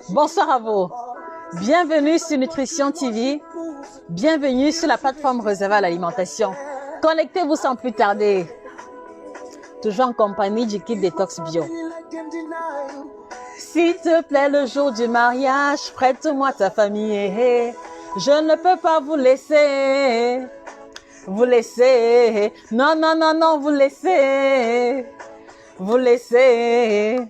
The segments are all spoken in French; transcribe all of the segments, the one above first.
Bonsoir à vous. Bienvenue sur Nutrition TV. Bienvenue sur la plateforme réservée à l'alimentation. Connectez-vous sans plus tarder. Toujours en compagnie du kit Détox Bio. S'il te plaît, le jour du mariage, prête-moi ta famille. Je ne peux pas vous laisser. Vous laisser. Non, non, non, non, vous laisser. Vous laisser.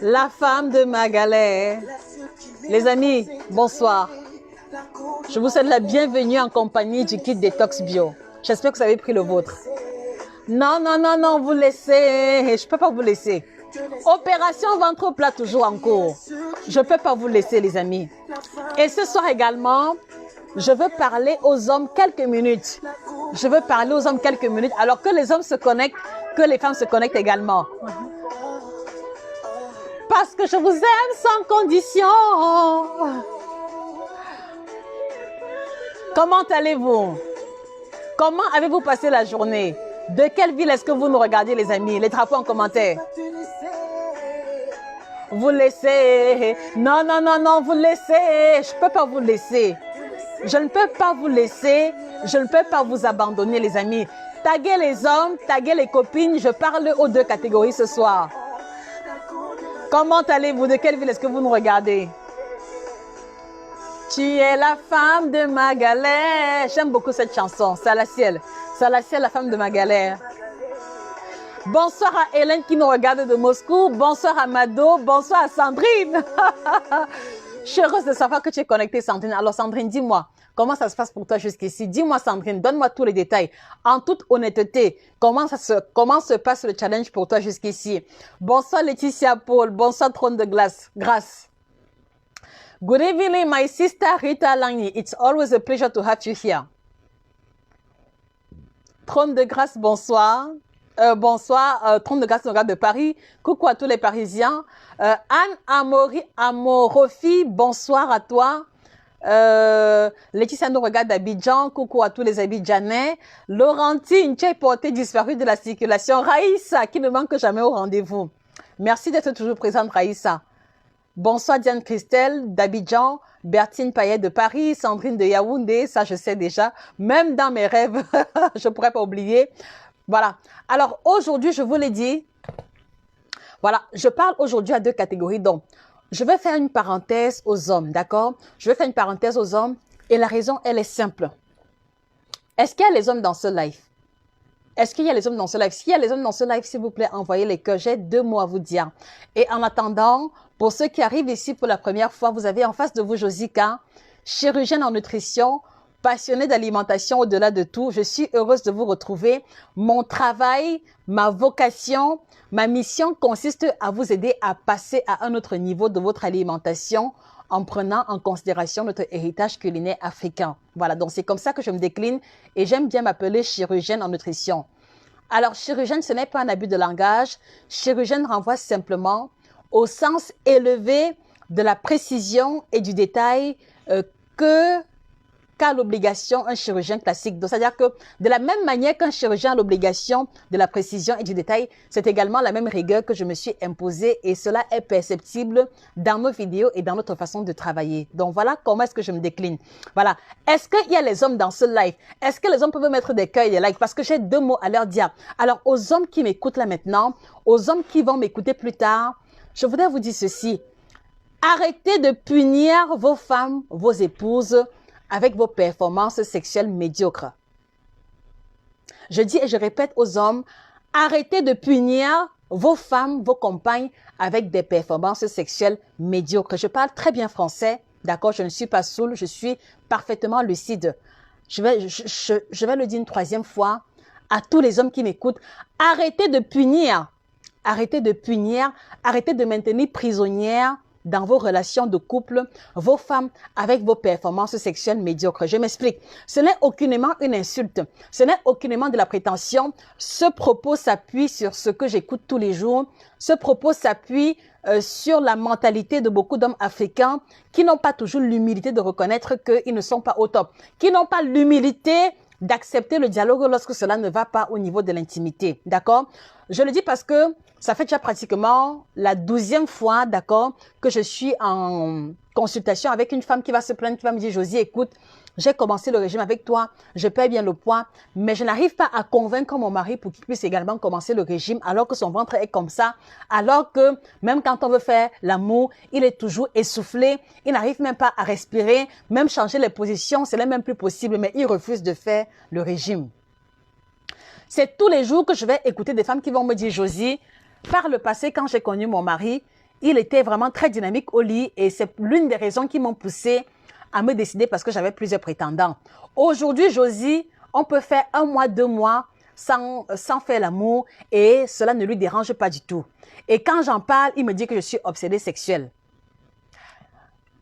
La femme de ma galère. Les amis, bonsoir. Je vous souhaite la bienvenue en compagnie du kit Détox Bio. J'espère que vous avez pris le vôtre. Non, non, non, non, vous laissez. Je ne peux pas vous laisser. Opération ventre plat toujours en cours. Je ne peux pas vous laisser, les amis. Et ce soir également, je veux parler aux hommes quelques minutes. Je veux parler aux hommes quelques minutes alors que les hommes se connectent, que les femmes se connectent également. Parce que je vous aime sans condition. Comment allez-vous? Comment avez-vous passé la journée? De quelle ville est-ce que vous nous regardez, les amis? Les drapeaux en commentaire. Vous laissez. Non, non, non, non, vous laissez. Je ne peux pas vous laisser. Je ne peux pas vous laisser. Je ne peux pas vous abandonner, les amis. Taguez les hommes, taguez les copines. Je parle aux deux catégories ce soir. Comment allez-vous? De quelle ville est-ce que vous nous regardez? Tu es la femme de ma galère. J'aime beaucoup cette chanson. Salaciel. Salaciel, la femme de ma galère. Bonsoir à Hélène qui nous regarde de Moscou. Bonsoir à Mado. Bonsoir à Sandrine. Je suis heureuse de savoir que tu es connectée, Sandrine. Alors, Sandrine, dis-moi, comment ça se passe pour toi jusqu'ici? Dis-moi, Sandrine, donne-moi tous les détails. En toute honnêteté, comment se passe le challenge pour toi jusqu'ici? Bonsoir, Laetitia Paul. Bonsoir, Trône de Grâce. Good evening, my sister Rita Langi. It's always a pleasure to have you here. Trône de Grâce, bonsoir. Bonsoir, Trône de Grâce, nous regarde de Paris. Coucou à tous les Parisiens. Anne Amorofi, bonsoir à toi. Laetitia nous regarde d'Abidjan. Coucou à tous les Abidjanais. Laurentine, tu es portée disparue de la circulation. Raïssa, qui ne manque jamais au rendez-vous. Merci d'être toujours présente, Raïssa. Bonsoir Diane Christelle d'Abidjan, Bertine Payet de Paris, Sandrine de Yaoundé, ça je sais déjà, même dans mes rêves, je ne pourrais pas oublier. Voilà, alors aujourd'hui je vous l'ai dit, voilà, je parle aujourd'hui à deux catégories, donc je vais faire une parenthèse aux hommes, d'accord? Je vais faire une parenthèse aux hommes et la raison elle est simple. Est-ce qu'il y a les hommes dans ce live? Est-ce qu'il y a les hommes dans ce live? S'il y a les hommes dans ce live, s'il vous plaît, envoyez les cœurs. J'ai 2 mots à vous dire. Et en attendant, pour ceux qui arrivent ici pour la première fois, vous avez en face de vous Josica, chirurgienne en nutrition, passionnée d'alimentation au-delà de tout. Je suis heureuse de vous retrouver. Mon travail, ma vocation, ma mission consiste à vous aider à passer à un autre niveau de votre alimentation en prenant en considération notre héritage culinaire africain. Voilà, donc c'est comme ça que je me décline et j'aime bien m'appeler chirurgienne en nutrition. Alors, chirurgienne, ce n'est pas un abus de langage. Chirurgienne renvoie simplement au sens élevé de la précision et du détail qu'a l'obligation un chirurgien classique. Donc, c'est-à-dire que de la même manière qu'un chirurgien a l'obligation de la précision et du détail, c'est également la même rigueur que je me suis imposée et cela est perceptible dans nos vidéos et dans notre façon de travailler. Donc, voilà comment est-ce que je me décline. Voilà. Est-ce qu'il y a les hommes dans ce live? Est-ce que les hommes peuvent mettre des cœurs et des likes? Parce que j'ai 2 mots à leur dire. Alors, aux hommes qui m'écoutent là maintenant, aux hommes qui vont m'écouter plus tard, je voudrais vous dire ceci. Arrêtez de punir vos femmes, vos épouses, avec vos performances sexuelles médiocres. Je dis et je répète aux hommes, arrêtez de punir vos femmes, vos compagnes avec des performances sexuelles médiocres. Je parle très bien français, d'accord? Je ne suis pas saoule, je suis parfaitement lucide. Je vais le dire une 3e fois à tous les hommes qui m'écoutent. Arrêtez de punir, arrêtez de maintenir prisonnières dans vos relations de couple, vos femmes avec vos performances sexuelles médiocres. Je m'explique. Ce n'est aucunement une insulte. Ce n'est aucunement de la prétention. Ce propos s'appuie sur ce que j'écoute tous les jours. Ce propos s'appuie sur la mentalité de beaucoup d'hommes africains qui n'ont pas toujours l'humilité de reconnaître qu'ils ne sont pas au top, qui n'ont pas l'humilité d'accepter le dialogue lorsque cela ne va pas au niveau de l'intimité, d'accord? Je le dis parce que ça fait déjà pratiquement la 12e fois, d'accord, que je suis en consultation avec une femme qui va se plaindre, qui va me dire, Josie, écoute, j'ai commencé le régime avec toi, je perds bien le poids, mais je n'arrive pas à convaincre mon mari pour qu'il puisse également commencer le régime alors que son ventre est comme ça, alors que même quand on veut faire l'amour, il est toujours essoufflé, il n'arrive même pas à respirer, même changer les positions, ce n'est même plus possible, mais il refuse de faire le régime. C'est tous les jours que je vais écouter des femmes qui vont me dire, Josie, par le passé, quand j'ai connu mon mari, il était vraiment très dynamique au lit et c'est l'une des raisons qui m'ont poussée à me décider parce que j'avais plusieurs prétendants. Aujourd'hui, Josie, on peut faire 1 mois, 2 mois sans faire l'amour et cela ne lui dérange pas du tout. Et quand j'en parle, il me dit que je suis obsédée sexuelle.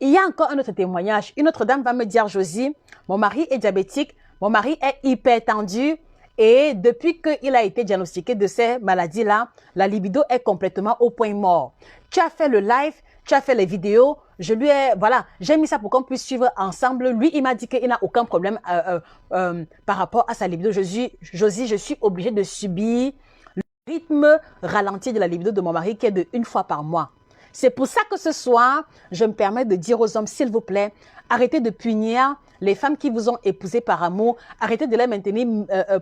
Il y a encore un autre témoignage. Une autre dame va me dire, Josie, mon mari est diabétique, mon mari est hypertendu et depuis qu'il a été diagnostiqué de ces maladies-là, la libido est complètement au point mort. Tu as fait le live, tu as fait les vidéos, voilà, j'ai mis ça pour qu'on puisse suivre ensemble. Lui, il m'a dit qu'il n'a aucun problème par rapport à sa libido. Josie, je suis obligée de subir le rythme ralenti de la libido de mon mari qui est de 1 fois par mois. C'est pour ça que ce soir, je me permets de dire aux hommes, s'il vous plaît, arrêtez de punir les femmes qui vous ont épousé par amour, arrêtez de les maintenir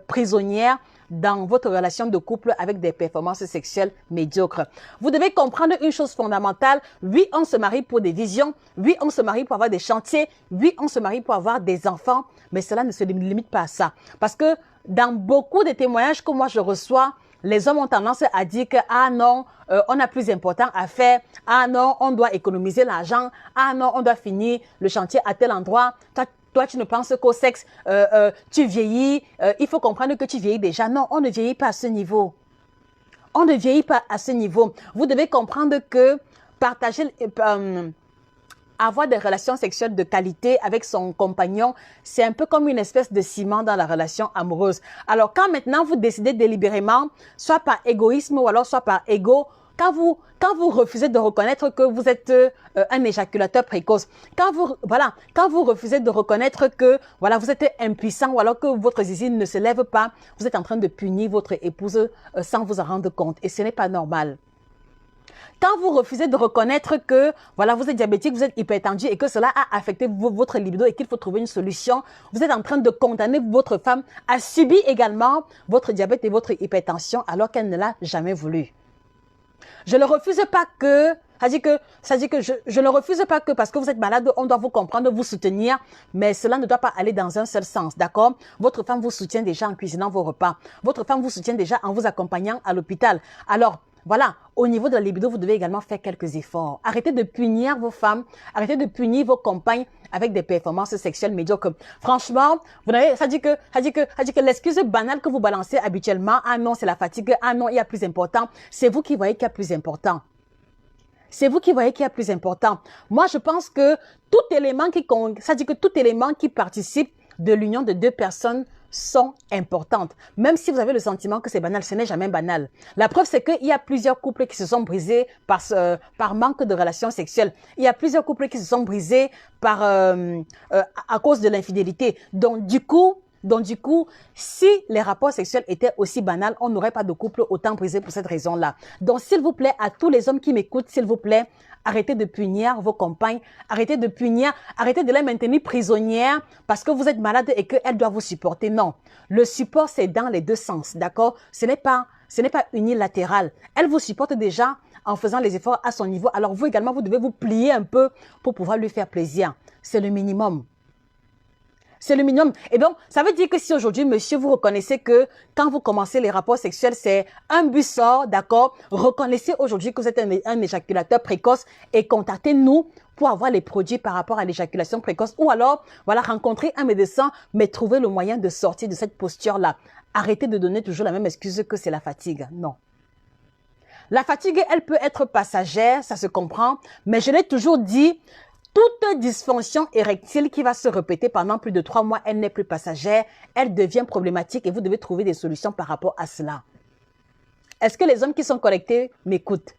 prisonnières dans votre relation de couple avec des performances sexuelles médiocres. Vous devez comprendre une chose fondamentale. Oui, on se marie pour des visions. Oui, on se marie pour avoir des chantiers. Oui, on se marie pour avoir des enfants. Mais cela ne se limite pas à ça. Parce que dans beaucoup de témoignages que moi je reçois, les hommes ont tendance à dire que, ah non, on a plus important à faire. Ah non, on doit économiser l'argent. Ah non, on doit finir le chantier à tel endroit. Toi, tu ne penses qu'au sexe, tu vieillis, il faut comprendre que tu vieillis déjà. Non, on ne vieillit pas à ce niveau. On ne vieillit pas à ce niveau. Vous devez comprendre que partager, avoir des relations sexuelles de qualité avec son compagnon, c'est un peu comme une espèce de ciment dans la relation amoureuse. Alors, quand maintenant vous décidez délibérément, soit par égoïsme ou alors soit par ego, quand vous refusez de reconnaître que vous êtes un éjaculateur précoce, quand vous refusez de reconnaître que voilà, vous êtes impuissant ou alors que votre zizi ne se lève pas, vous êtes en train de punir votre épouse sans vous en rendre compte et ce n'est pas normal. Quand vous refusez de reconnaître que voilà, vous êtes diabétique, vous êtes hypertendu et que cela a affecté votre libido et qu'il faut trouver une solution, vous êtes en train de condamner votre femme à subir également votre diabète et votre hypertension alors qu'elle ne l'a jamais voulu. Je ne refuse pas que, je ne refuse pas que parce que vous êtes malade, on doit vous comprendre, vous soutenir, mais cela ne doit pas aller dans un seul sens, d'accord? Votre femme vous soutient déjà en cuisinant vos repas. Votre femme vous soutient déjà en vous accompagnant à l'hôpital. Alors, voilà, au niveau de la libido, vous devez également faire quelques efforts. Arrêtez de punir vos femmes, arrêtez de punir vos compagnes avec des performances sexuelles médiocres. Franchement, vous n'avez, ça dit que l'excuse banale que vous balancez habituellement, ah non, c'est la fatigue, ah non, il y a plus important, c'est vous qui voyez qu'il y a plus important. C'est vous qui voyez qu'il y a plus important. Moi, je pense que tout élément qui participe de l'union de 2 personnes sont importantes. Même si vous avez le sentiment que c'est banal, ce n'est jamais banal. La preuve, c'est qu'il y a plusieurs couples qui se sont brisés par manque de relations sexuelles. Il y a plusieurs couples qui se sont brisés à cause de l'infidélité. Donc, du coup, si les rapports sexuels étaient aussi banals, on n'aurait pas de couple autant brisé pour cette raison-là. Donc, s'il vous plaît, à tous les hommes qui m'écoutent, s'il vous plaît, arrêtez de punir vos compagnes, arrêtez de les maintenir prisonnières parce que vous êtes malade et qu'elles doivent vous supporter. Non, le support, c'est dans les 2 sens, d'accord? Ce n'est pas unilatéral. Elle vous supporte déjà en faisant les efforts à son niveau. Alors, vous également, vous devez vous plier un peu pour pouvoir lui faire plaisir. C'est le minimum. C'est le minimum. Et donc, ça veut dire que si aujourd'hui, monsieur, vous reconnaissez que quand vous commencez les rapports sexuels, c'est un but sort, d'accord? Reconnaissez aujourd'hui que vous êtes un éjaculateur précoce et contactez-nous pour avoir les produits par rapport à l'éjaculation précoce. Ou alors, voilà, rencontrez un médecin, mais trouvez le moyen de sortir de cette posture-là. Arrêtez de donner toujours la même excuse que c'est la fatigue. Non. La fatigue, elle peut être passagère, ça se comprend, mais je l'ai toujours dit, toute dysfonction érectile qui va se répéter pendant plus de 3 mois, elle n'est plus passagère, elle devient problématique et vous devez trouver des solutions par rapport à cela. Est-ce que les hommes qui sont connectés m'écoutent?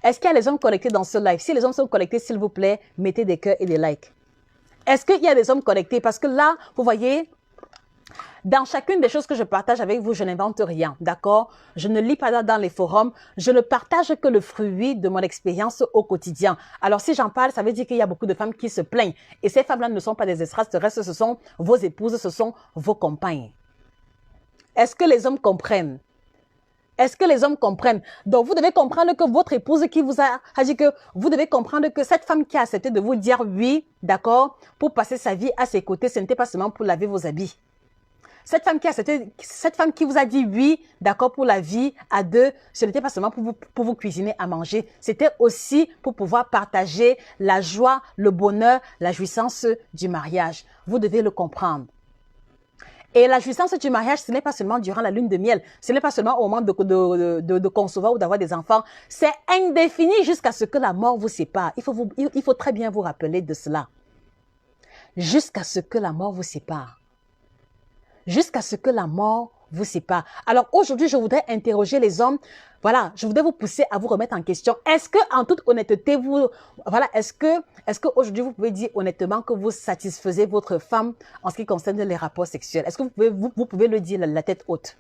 Est-ce qu'il y a les hommes connectés dans ce live? Si les hommes sont connectés, s'il vous plaît, mettez des cœurs et des likes. Est-ce qu'il y a des hommes connectés? Parce que là, vous voyez, Dans chacune des choses que je partage avec vous, je n'invente rien, d'accord? Je ne lis pas dans les forums, je ne partage que le fruit de mon expérience au quotidien. Alors, si j'en parle, ça veut dire qu'il y a beaucoup de femmes qui se plaignent. Et ces femmes-là ne sont pas des extraterrestres, ce sont vos épouses, ce sont vos compagnes. Est-ce que les hommes comprennent? Est-ce que les hommes comprennent? Donc, vous devez comprendre que votre épouse qui vous a dit que vous devez comprendre que cette femme qui a accepté de vous dire oui, d'accord, pour passer sa vie à ses côtés, ce n'était pas seulement pour laver vos habits. Cette femme qui vous a dit oui, d'accord, pour la vie à deux, ce n'était pas seulement pour vous cuisiner à manger, c'était aussi pour pouvoir partager la joie, le bonheur, la jouissance du mariage. Vous devez le comprendre. Et la jouissance du mariage, ce n'est pas seulement durant la lune de miel, ce n'est pas seulement au moment de concevoir ou d'avoir des enfants, c'est indéfini jusqu'à ce que la mort vous sépare. Il faut très bien vous rappeler de cela. Jusqu'à ce que la mort vous sépare. Jusqu'à ce que la mort vous sépare. Alors aujourd'hui, je voudrais interroger les hommes. Voilà, je voudrais vous pousser à vous remettre en question. Est-ce que, en toute honnêteté, est-ce que aujourd'hui vous pouvez dire honnêtement que vous satisfaisez votre femme en ce qui concerne les rapports sexuels? Est-ce que vous pouvez le dire la tête haute?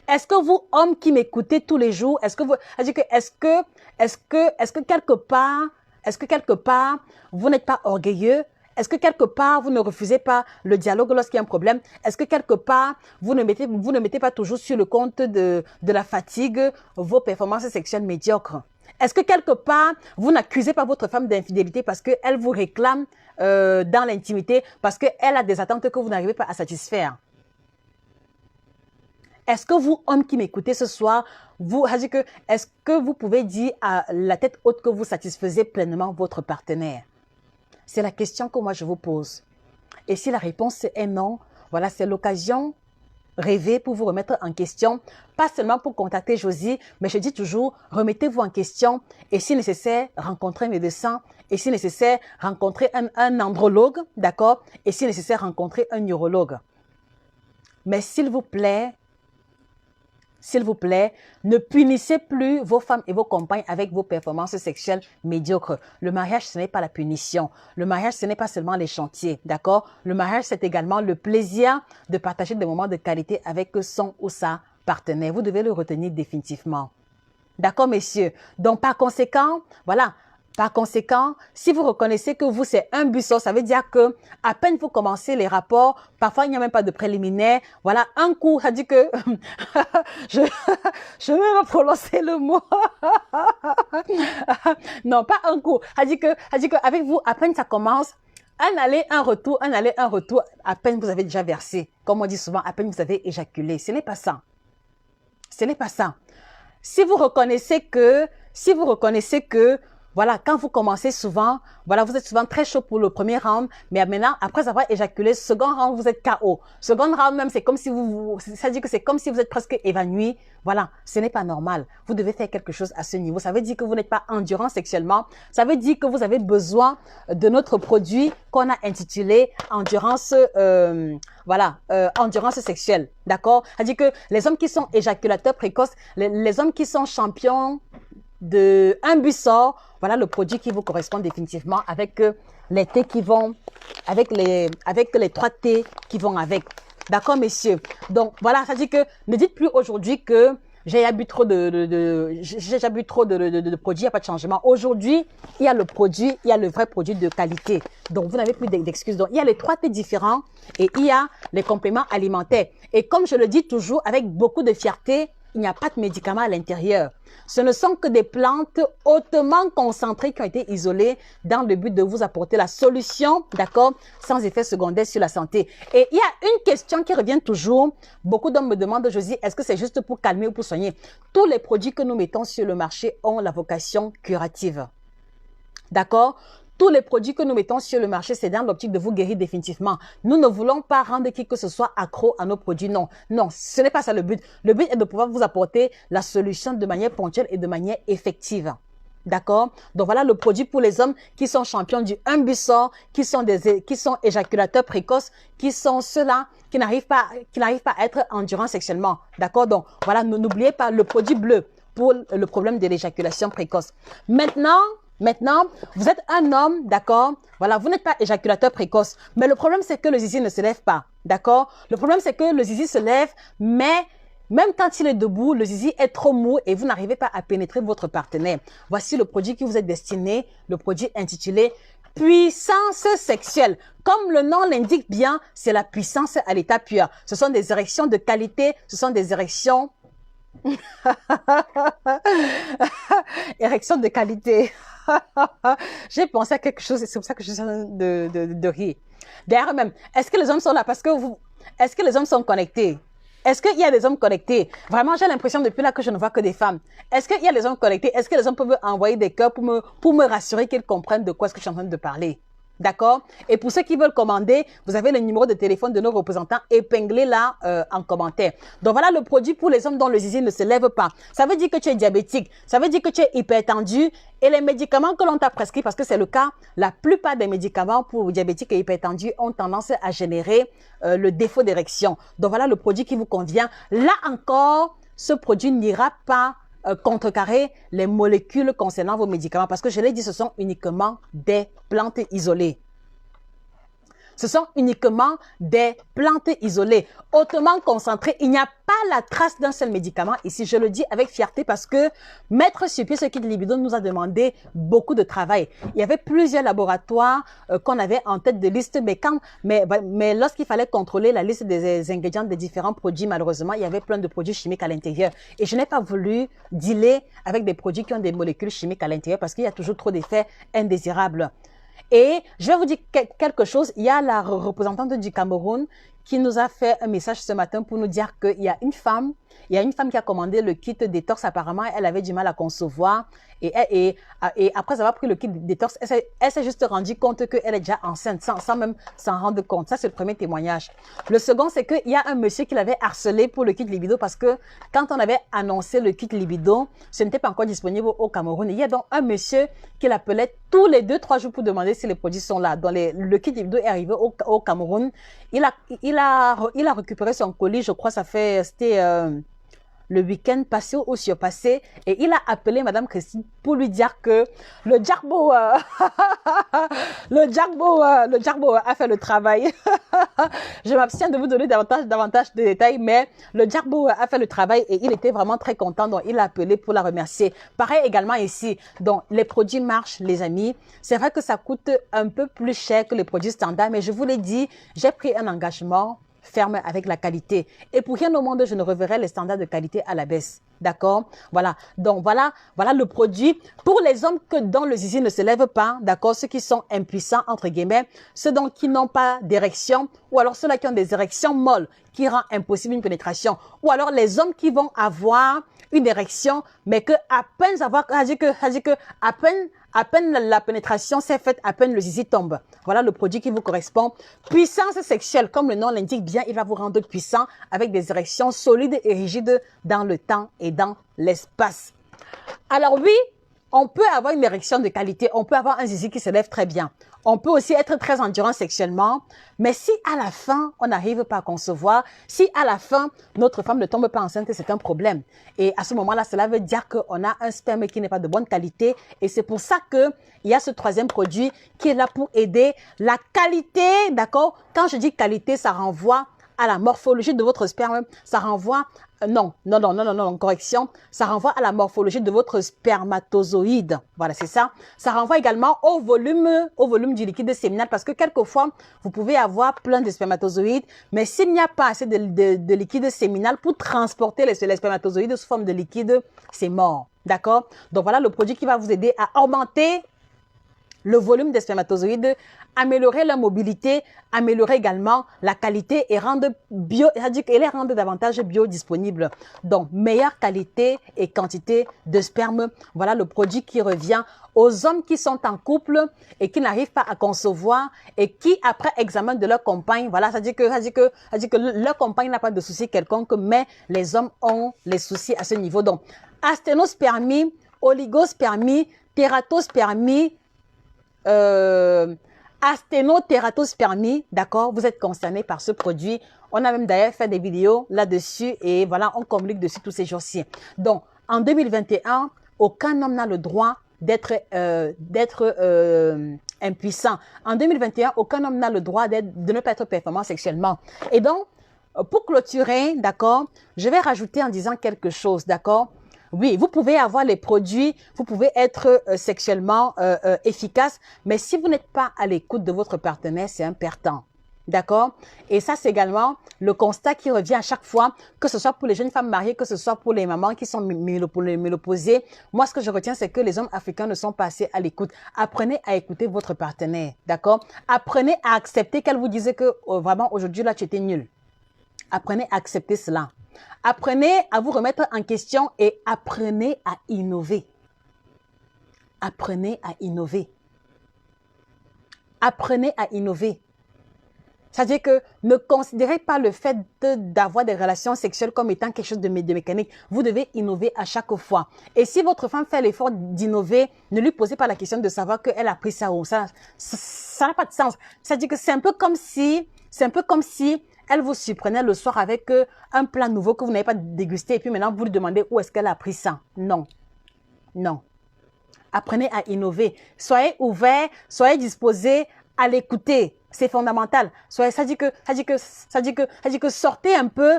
Est-ce que vous, hommes qui m'écoutez tous les jours, est-ce que quelque part, vous n'êtes pas orgueilleux? Est-ce que quelque part, vous ne refusez pas le dialogue lorsqu'il y a un problème? Est-ce que quelque part, vous ne mettez pas toujours sur le compte de la fatigue vos performances sexuelles médiocres? Est-ce que quelque part, vous n'accusez pas votre femme d'infidélité parce qu'elle vous réclame dans l'intimité, parce qu'elle a des attentes que vous n'arrivez pas à satisfaire? Est-ce que vous, hommes qui m'écoutez ce soir, est-ce que vous pouvez dire à la tête haute que vous satisfaisez pleinement votre partenaire? C'est la question que moi je vous pose. Et si la réponse est non, voilà, c'est l'occasion rêvée pour vous remettre en question. Pas seulement pour contacter Josie, mais je dis toujours, remettez-vous en question. Et si nécessaire, rencontrez un médecin. Et si nécessaire, rencontrez un andrologue, d'accord? Et si nécessaire, rencontrez un neurologue. Mais s'il vous plaît, ne punissez plus vos femmes et vos compagnes avec vos performances sexuelles médiocres. Le mariage, ce n'est pas la punition. Le mariage, ce n'est pas seulement les chantiers, d'accord? Le mariage, c'est également le plaisir de partager des moments de qualité avec son ou sa partenaire. Vous devez le retenir définitivement. D'accord, messieurs? Donc, par conséquent, voilà. Par conséquent, si vous reconnaissez que vous, c'est un buisson, ça veut dire que à peine vous commencez les rapports, parfois il n'y a même pas de préliminaire. Voilà, un coup, ça dit que je vais me prononcer le mot. Non, pas un coup. Ça dit que avec vous, à peine ça commence, un aller, un retour, à peine vous avez déjà versé. Comme on dit souvent, à peine vous avez éjaculé. Ce n'est pas ça. Ce n'est pas ça. Si vous reconnaissez que, voilà, quand vous commencez souvent, voilà, vous êtes souvent très chaud pour le premier round, mais maintenant, après avoir éjaculé, second round, vous êtes KO. Second round même, c'est comme si ça dit que c'est comme si vous êtes presque évanoui. Voilà, ce n'est pas normal. Vous devez faire quelque chose à ce niveau. Ça veut dire que vous n'êtes pas endurant sexuellement. Ça veut dire que vous avez besoin de notre produit qu'on a intitulé endurance, endurance sexuelle. D'accord? Ça veut dire que les hommes qui sont éjaculateurs précoces, les hommes qui sont champions de un buisson, voilà le produit qui vous correspond définitivement avec les T qui vont, avec les 3 T qui vont avec. D'accord, messieurs? Donc, voilà, ça dit que ne dites plus aujourd'hui que j'ai bu trop de produits, il n'y a pas de changement. Aujourd'hui, il y a le produit, il y a le vrai produit de qualité. Donc, vous n'avez plus d'excuses. Donc, il y a les 3 T différents et il y a les compléments alimentaires. Et comme je le dis toujours avec beaucoup de fierté, il n'y a pas de médicaments à l'intérieur. Ce ne sont que des plantes hautement concentrées qui ont été isolées dans le but de vous apporter la solution, d'accord, sans effet secondaire sur la santé. Et il y a une question qui revient toujours. Beaucoup d'hommes me demandent, Josie, est-ce que c'est juste pour calmer ou pour soigner? Tous les produits que nous mettons sur le marché ont la vocation curative. D'accord? Tous les produits que nous mettons sur le marché, c'est dans l'optique de vous guérir définitivement. Nous ne voulons pas rendre qui que ce soit accro à nos produits. Non, non, ce n'est pas ça le but. Le but est de pouvoir vous apporter la solution de manière ponctuelle et de manière effective. D'accord? Donc voilà le produit pour les hommes qui sont champions du 1 buisson, qui sont éjaculateurs précoces, qui sont ceux-là qui n'arrivent pas à être endurants sexuellement. D'accord? Donc voilà, n'oubliez pas le produit bleu pour le problème de l'éjaculation précoce. Maintenant, vous êtes un homme, d'accord? Voilà, vous n'êtes pas éjaculateur précoce. Mais le problème, c'est que le zizi ne se lève pas. D'accord? Le problème, c'est que le zizi se lève, mais même quand il est debout, le zizi est trop mou et vous n'arrivez pas à pénétrer votre partenaire. Voici le produit qui vous est destiné, le produit intitulé puissance sexuelle. Comme le nom l'indique bien, c'est la puissance à l'état pur. Ce sont des érections de qualité, ce sont des érections... érections de qualité. J'ai pensé à quelque chose et c'est pour ça que je suis en train de rire. D'ailleurs même, est-ce que les hommes sont là parce que vous... Est-ce que les hommes sont connectés? Est-ce qu'il y a des hommes connectés? Vraiment, j'ai l'impression depuis là que je ne vois que des femmes. Est-ce qu'il y a des hommes connectés? Est-ce que les hommes peuvent envoyer des cœurs pour me rassurer qu'ils comprennent de quoi est-ce que je suis en train de parler? D'accord? Et pour ceux qui veulent commander, vous avez le numéro de téléphone de nos représentants épinglé là en commentaire. Donc voilà le produit pour les hommes dont le zizi ne se lève pas. Ça veut dire que tu es diabétique, ça veut dire que tu es hypertendu et les médicaments que l'on t'a prescrits, parce que c'est le cas, la plupart des médicaments pour diabétiques et hypertendus ont tendance à générer le défaut d'érection. Donc voilà le produit qui vous convient. Là encore, ce produit n'ira pas contrecarrer les molécules concernant vos médicaments parce que je l'ai dit, ce sont uniquement des plantes isolées. Ce sont uniquement des plantes isolées, hautement concentrées. Il n'y a pas la trace d'un seul médicament ici. Je le dis avec fierté parce que mettre sur pied ce kit libido nous a demandé beaucoup de travail. Il y avait plusieurs laboratoires qu'on avait en tête de liste, mais lorsqu'il fallait contrôler la liste des ingrédients des différents produits, malheureusement, il y avait plein de produits chimiques à l'intérieur. Et je n'ai pas voulu dealer avec des produits qui ont des molécules chimiques à l'intérieur parce qu'il y a toujours trop d'effets indésirables. Et je vais vous dire quelque chose. Il y a la représentante du Cameroun qui nous a fait un message ce matin pour nous dire qu'il y a une femme qui a commandé le kit détox. Apparemment, elle avait du mal à concevoir. Et après avoir pris le kit détox, elle s'est juste rendue compte qu'elle est déjà enceinte sans même s'en rendre compte. Ça, c'est le premier témoignage. Le second, c'est qu'il y a un monsieur qui l'avait harcelé pour le kit libido parce que quand on avait annoncé le kit libido, ce n'était pas encore disponible au Cameroun. Il y a donc un monsieur qui l'appelait tous les 2-3 jours pour demander si les produits sont là. Donc, le kit libido est arrivé au Cameroun. Il a récupéré son colis, je crois, c'était le week-end passé ou surpassé, et il a appelé Madame Christine pour lui dire que le Jarbo a fait le travail. Je m'abstiens de vous donner davantage de détails, mais le Jarbo a fait le travail et il était vraiment très content, donc il a appelé pour la remercier. Pareil également ici, donc les produits marchent, les amis. C'est vrai que ça coûte un peu plus cher que les produits standards, mais je vous l'ai dit, j'ai pris un engagement ferme avec la qualité. Et pour rien au monde, je ne reverrai les standards de qualité à la baisse. D'accord? Voilà. Donc, voilà le produit. Pour les hommes dont le zizi ne se lève pas, d'accord? Ceux qui sont impuissants, entre guillemets, ceux qui n'ont pas d'érection, ou alors ceux-là qui ont des érections molles, qui rend impossible une pénétration, ou alors les hommes qui vont avoir une érection, mais que à peine la pénétration s'est faite, à peine le zizi tombe. Voilà le produit qui vous correspond. Puissance sexuelle, comme le nom l'indique bien, il va vous rendre puissant avec des érections solides et rigides dans le temps et dans l'espace. Alors oui, on peut avoir une érection de qualité, on peut avoir un zizi qui se lève très bien. On peut aussi être très endurant sexuellement, mais si à la fin, on n'arrive pas à concevoir, si à la fin, notre femme ne tombe pas enceinte, c'est un problème. Et à ce moment-là, cela veut dire qu'on a un sperme qui n'est pas de bonne qualité. Et c'est pour ça qu'il y a ce troisième produit qui est là pour aider la qualité, d'accord? Quand je dis qualité, ça renvoie à la morphologie de votre sperme, ça renvoie, non, correction, ça renvoie à la morphologie de votre spermatozoïde. Voilà, c'est ça. Ça renvoie également au volume du liquide séminal parce que quelquefois, vous pouvez avoir plein de spermatozoïdes, mais s'il n'y a pas assez de liquide séminal pour transporter les spermatozoïdes sous forme de liquide, c'est mort. D'accord? Donc voilà le produit qui va vous aider à augmenter le volume des spermatozoïdes, améliorer leur mobilité, améliorer également la qualité et les rendre davantage biodisponibles. Donc, meilleure qualité et quantité de sperme. Voilà le produit qui revient aux hommes qui sont en couple et qui n'arrivent pas à concevoir et qui, après examen de leur compagne, voilà, ça dit que leur compagne n'a pas de souci quelconque, mais les hommes ont les soucis à ce niveau. Donc, asténospermie, oligospermie, tératospermie, asténotératospermie, d'accord, vous êtes concerné par ce produit. On a même d'ailleurs fait des vidéos là-dessus et voilà, on communique dessus tous ces jours-ci. Donc, en 2021, aucun homme n'a le droit d'être impuissant. En 2021, aucun homme n'a le droit de ne pas être performant sexuellement. Et donc, pour clôturer, d'accord, je vais rajouter en disant quelque chose, d'accord? Oui, vous pouvez avoir les produits, vous pouvez être sexuellement efficace, mais si vous n'êtes pas à l'écoute de votre partenaire, c'est un perdant. D'accord? Et ça, c'est également le constat qui revient à chaque fois, que ce soit pour les jeunes femmes mariées, que ce soit pour les mamans qui sont ménopausées. Moi, ce que je retiens, c'est que les hommes africains ne sont pas assez à l'écoute. Apprenez à écouter votre partenaire. D'accord? Apprenez à accepter qu'elle vous disait que vraiment, aujourd'hui, là, tu étais nul. Apprenez à accepter cela. Apprenez à vous remettre en question et apprenez à innover. Apprenez à innover. Apprenez à innover. C'est-à-dire que ne considérez pas le fait d'avoir des relations sexuelles comme étant quelque chose de mécanique. Vous devez innover à chaque fois. Et si votre femme fait l'effort d'innover, ne lui posez pas la question de savoir qu'elle a pris ça ou ça. Ça n'a pas de sens. C'est-à-dire que c'est un peu comme si elle vous surprenait le soir avec un plat nouveau que vous n'avez pas dégusté et puis maintenant vous lui demandez où est-ce qu'elle a pris ça. Non. Non. Apprenez à innover. Soyez ouverts, soyez disposés à l'écouter. C'est fondamental. Ça dit que sortez un peu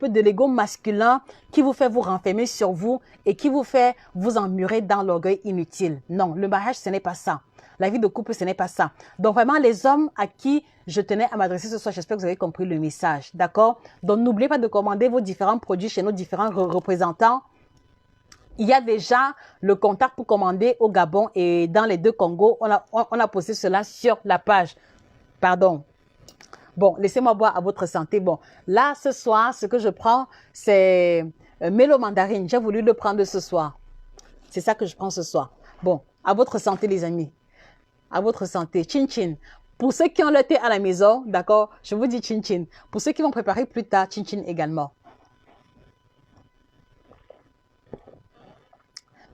de l'ego masculin qui vous fait vous renfermer sur vous et qui vous fait vous emmurer dans l'orgueil inutile. Non, le mariage, ce n'est pas ça. La vie de couple, ce n'est pas ça. Donc vraiment, les hommes à qui je tenais à m'adresser ce soir, j'espère que vous avez compris le message. D'accord? Donc n'oubliez pas de commander vos différents produits chez nos différents représentants. Il y a déjà le contact pour commander au Gabon et dans les deux Congos. On a posté cela sur la page. Pardon. Bon, laissez-moi boire à votre santé. Bon, là, ce soir, ce que je prends, c'est Mélo Mandarine. J'ai voulu le prendre ce soir. C'est ça que je prends ce soir. Bon, à votre santé, les amis. À votre santé. Chin chin. Pour ceux qui ont le thé à la maison, d'accord, je vous dis chin chin. Pour ceux qui vont préparer plus tard, chin chin également.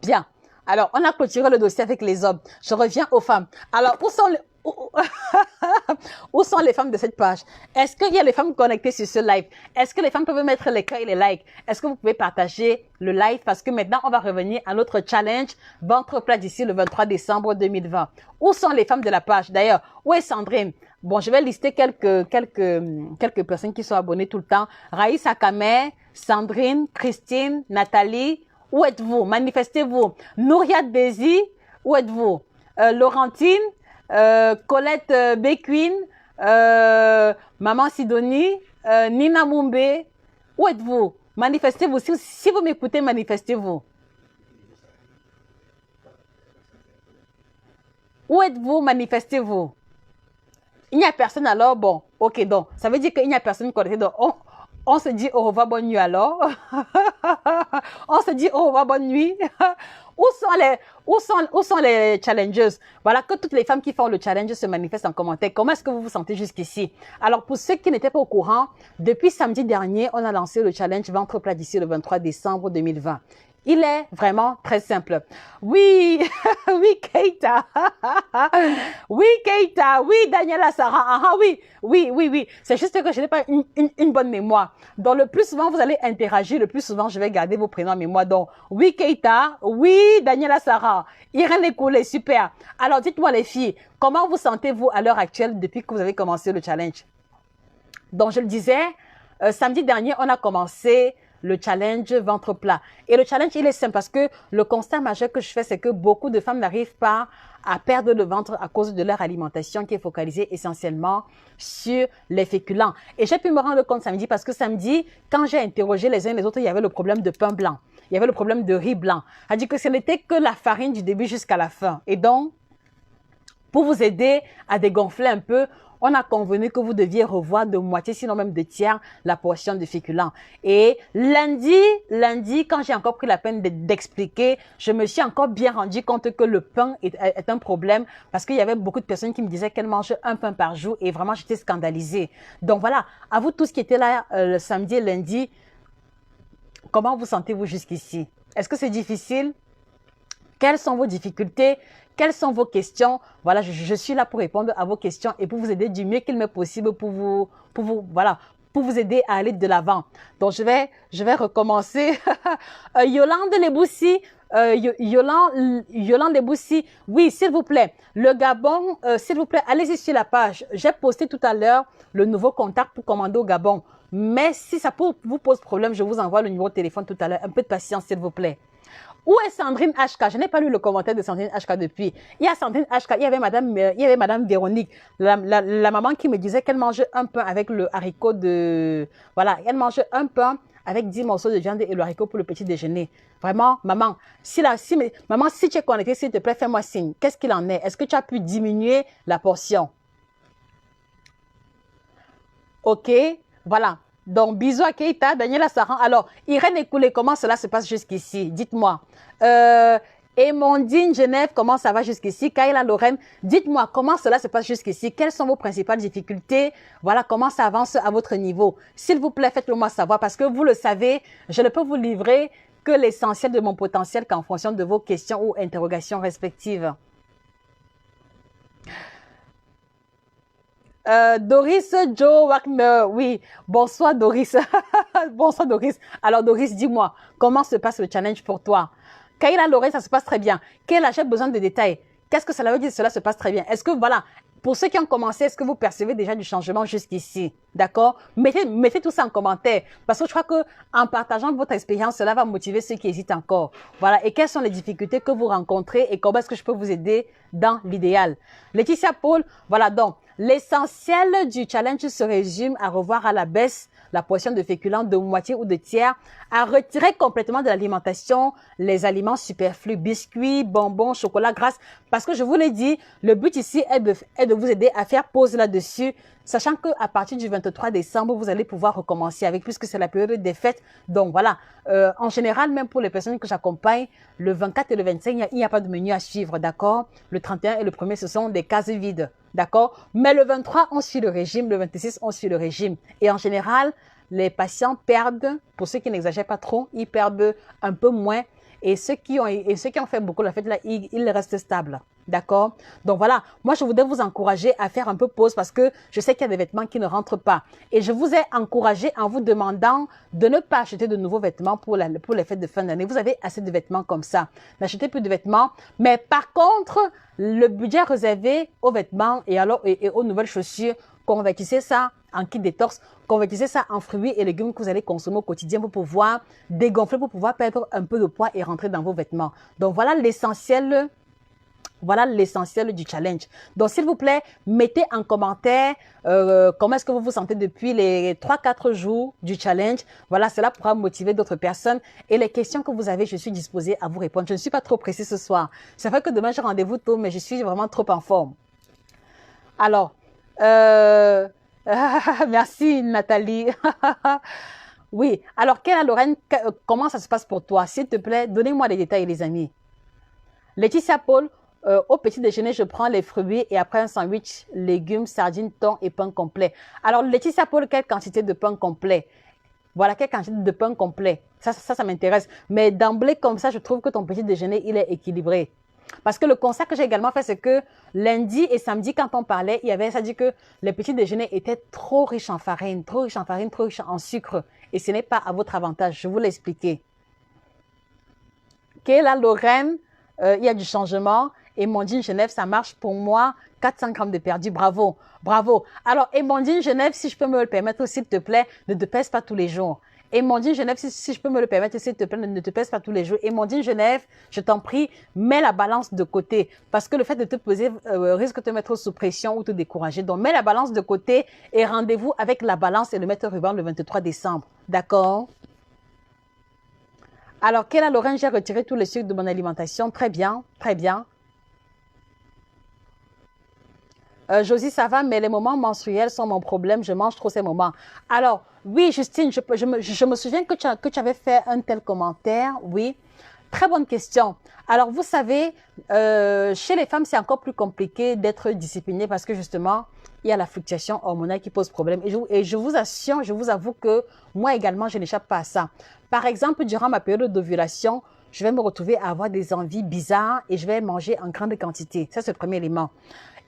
Bien. Alors, on a clôturé le dossier avec les hommes. Je reviens aux femmes. Alors, où sont les femmes de cette page? Est-ce qu'il y a les femmes connectées sur ce live? Est-ce que les femmes peuvent mettre les cœurs et les likes? Est-ce que vous pouvez partager le live? Parce que maintenant, on va revenir à notre challenge ventre plat d'ici le 23 décembre 2020. Où sont les femmes de la page? D'ailleurs, où est Sandrine? Bon, je vais lister quelques personnes qui sont abonnées tout le temps. Raïs Akame, Sandrine, Christine, Nathalie. Où êtes-vous? Manifestez-vous. Nouria Desi, où êtes-vous? Laurentine, Colette Béquin, Maman Sidonie, Nina Mumbe, où êtes-vous? Manifestez-vous. Si vous m'écoutez, manifestez-vous. Où êtes-vous? Manifestez-vous. Il n'y a personne alors? Bon, ok, donc, ça veut dire qu'il n'y a personne connecté. Donc, on se dit au revoir, bonne nuit alors. On se dit au revoir, bonne nuit. Où sont les challengers? Voilà, que toutes les femmes qui font le challenge se manifestent en commentaire. Comment est-ce que vous vous sentez jusqu'ici? Alors, pour ceux qui n'étaient pas au courant, depuis samedi dernier, on a lancé le challenge ventre plat d'ici le 23 décembre 2020. Il est vraiment très simple. Oui, oui, Keita. Oui, Keita. Oui, Daniela Sarah. Ah, oui. C'est juste que je n'ai pas une bonne mémoire. Donc, le plus souvent, vous allez interagir. Le plus souvent, je vais garder vos prénoms en mémoire. Donc, oui, Keita. Oui, Daniela Sarah. Irène Écoulé, super. Alors, dites-moi les filles, comment vous sentez-vous à l'heure actuelle depuis que vous avez commencé le challenge? Donc, je le disais, samedi dernier, on a commencé le challenge ventre plat. Et le challenge, il est simple parce que le constat majeur que je fais, c'est que beaucoup de femmes n'arrivent pas à perdre le ventre à cause de leur alimentation qui est focalisée essentiellement sur les féculents. Et j'ai pu me rendre compte samedi parce que samedi, quand j'ai interrogé les uns et les autres, il y avait le problème de pain blanc. Il y avait le problème de riz blanc. C'est-à-dire que ce n'était que la farine du début jusqu'à la fin. Et donc, pour vous aider à dégonfler un peu, on a convenu que vous deviez revoir de moitié, sinon même de tiers, la portion de féculents. Et lundi, quand j'ai encore pris la peine d'expliquer, je me suis encore bien rendu compte que le pain est un problème parce qu'il y avait beaucoup de personnes qui me disaient qu'elles mangent un pain par jour et vraiment j'étais scandalisée. Donc voilà, à vous tous qui étaient là le samedi et lundi, comment vous sentez-vous jusqu'ici? Est-ce que c'est difficile? Quelles sont vos difficultés? Quelles sont vos questions? Voilà, je suis là pour répondre à vos questions et pour vous aider du mieux qu'il m'est possible pour vous pour vous aider à aller de l'avant. Donc, je vais recommencer. Yolande Leboussi, Yolande Leboussi, oui, s'il vous plaît. Le Gabon, s'il vous plaît, allez-y sur la page. J'ai posté tout à l'heure le nouveau contact pour commander au Gabon. Mais si ça vous pose problème, je vous envoie le numéro de téléphone tout à l'heure. Un peu de patience, s'il vous plaît. Où est Sandrine HK? Je n'ai pas lu le commentaire de Sandrine HK depuis. Il y a Sandrine HK, il y avait Madame Véronique, la maman qui me disait qu'elle mangeait un pain avec le haricot de... Voilà, elle mangeait un pain avec 10 morceaux de viande et le haricot pour le petit déjeuner. Vraiment, maman, maman, si tu es connectée, s'il te plaît, fais-moi signe. Qu'est-ce qu'il en est? Est-ce que tu as pu diminuer la portion? Ok, voilà. Donc, bisous à Keita, Daniela Saran. Alors, Irène Écoulé, comment cela se passe jusqu'ici? Dites-moi. Emondine Genève, comment ça va jusqu'ici? Kayla Lorraine, dites-moi comment cela se passe jusqu'ici? Quelles sont vos principales difficultés? Voilà, comment ça avance à votre niveau? S'il vous plaît, faites-le moi savoir parce que vous le savez, je ne peux vous livrer que l'essentiel de mon potentiel qu'en fonction de vos questions ou interrogations respectives. Doris Joe Wagner, oui. Bonsoir Doris. Bonsoir Doris. Alors Doris, dis-moi, comment se passe le challenge pour toi? Kayla Lorraine, ça se passe très bien. Kayla, j'ai besoin de détails. Qu'est-ce que cela veut dire? Cela se passe très bien. Est-ce que, voilà, pour ceux qui ont commencé, est-ce que vous percevez déjà du changement jusqu'ici? D'accord? Mettez tout ça en commentaire. Parce que je crois que en partageant votre expérience, cela va motiver ceux qui hésitent encore. Voilà. Et quelles sont les difficultés que vous rencontrez et comment est-ce que je peux vous aider dans l'idéal? Laetitia Paul, voilà donc. L'essentiel du challenge se résume à revoir à la baisse la portion de féculents de moitié ou de tiers, à retirer complètement de l'alimentation les aliments superflus, biscuits, bonbons, chocolat grasse, parce que je vous l'ai dit, le but ici est de vous aider à faire pause là-dessus, sachant qu'à partir du 23 décembre, vous allez pouvoir recommencer avec, puisque c'est la période des fêtes. Donc voilà, en général, même pour les personnes que j'accompagne, le 24 et le 25, il n'y a pas de menu à suivre, d'accord? Le 31 et le 1er, ce sont des cases vides, d'accord? Mais le 23, on suit le régime, le 26, on suit le régime. Et en général, les patients perdent, pour ceux qui n'exagèrent pas trop, ils perdent un peu moins. Et ceux qui ont fait beaucoup la fête, là, ils restent stables. D'accord? Donc voilà, moi je voudrais vous encourager à faire un peu pause parce que je sais qu'il y a des vêtements qui ne rentrent pas. Et je vous ai encouragé en vous demandant de ne pas acheter de nouveaux vêtements pour les fêtes de fin d'année. Vous avez assez de vêtements comme ça. N'achetez plus de vêtements. Mais par contre, le budget réservé aux vêtements et aux nouvelles chaussures, convertissez ça en kit détox, convertissez ça en fruits et légumes que vous allez consommer au quotidien pour pouvoir dégonfler, pour pouvoir perdre un peu de poids et rentrer dans vos vêtements. Donc voilà l'essentiel. Voilà l'essentiel du challenge. Donc, s'il vous plaît, mettez en commentaire comment est-ce que vous vous sentez depuis les 3-4 jours du challenge. Voilà, cela pourra motiver d'autres personnes. Et les questions que vous avez, je suis disposée à vous répondre. Je ne suis pas trop pressée ce soir. C'est vrai que demain, j'ai rendez-vous tôt, mais je suis vraiment trop en forme. Alors, merci Nathalie. Oui, alors Kéla Lorraine, comment ça se passe pour toi? S'il te plaît, donnez-moi les détails, les amis. Laetitia Paul, au petit déjeuner, je prends les fruits et après un sandwich, légumes, sardines, thon et pain complet. Alors, Laetitia Paul, quelle quantité de pain complet? Voilà, quelle quantité de pain complet? Ça m'intéresse. Mais d'emblée, comme ça, je trouve que ton petit déjeuner, il est équilibré. Parce que le constat que j'ai également fait, c'est que lundi et samedi, quand on parlait, ça dit que les petits déjeuners étaient trop riches en farine, trop riches en sucre. Et ce n'est pas à votre avantage. Je vous l'ai expliqué. Kéla Lorraine, il y a du changement. Emondine Genève, ça marche pour moi. 400 grammes de perdu, bravo, bravo. Alors, Emondine Genève, si je peux me le permettre, s'il te plaît, ne te pèse pas tous les jours. Emondine Genève, si je peux me le permettre, s'il te plaît, ne te pèse pas tous les jours. Emondine Genève, je t'en prie, mets la balance de côté. Parce que le fait de te peser risque de te mettre sous pression ou te décourager. Donc, mets la balance de côté et rendez-vous avec la balance et le maître ruban le 23 décembre. D'accord? Alors, Kéla Lorraine, j'ai retiré tous les sucres de mon alimentation. Très bien, très bien. Josie, ça va, mais les moments menstruels sont mon problème. Je mange trop ces moments. Alors, oui, Justine, je me souviens que tu avais fait un tel commentaire. Oui, très bonne question. Alors, vous savez, chez les femmes, c'est encore plus compliqué d'être discipliné parce que justement, il y a la fluctuation hormonale qui pose problème. Et je vous assure, je vous avoue que moi également, je n'échappe pas à ça. Par exemple, durant ma période d'ovulation, je vais me retrouver à avoir des envies bizarres et je vais manger en grande quantité. Ça, c'est le premier élément.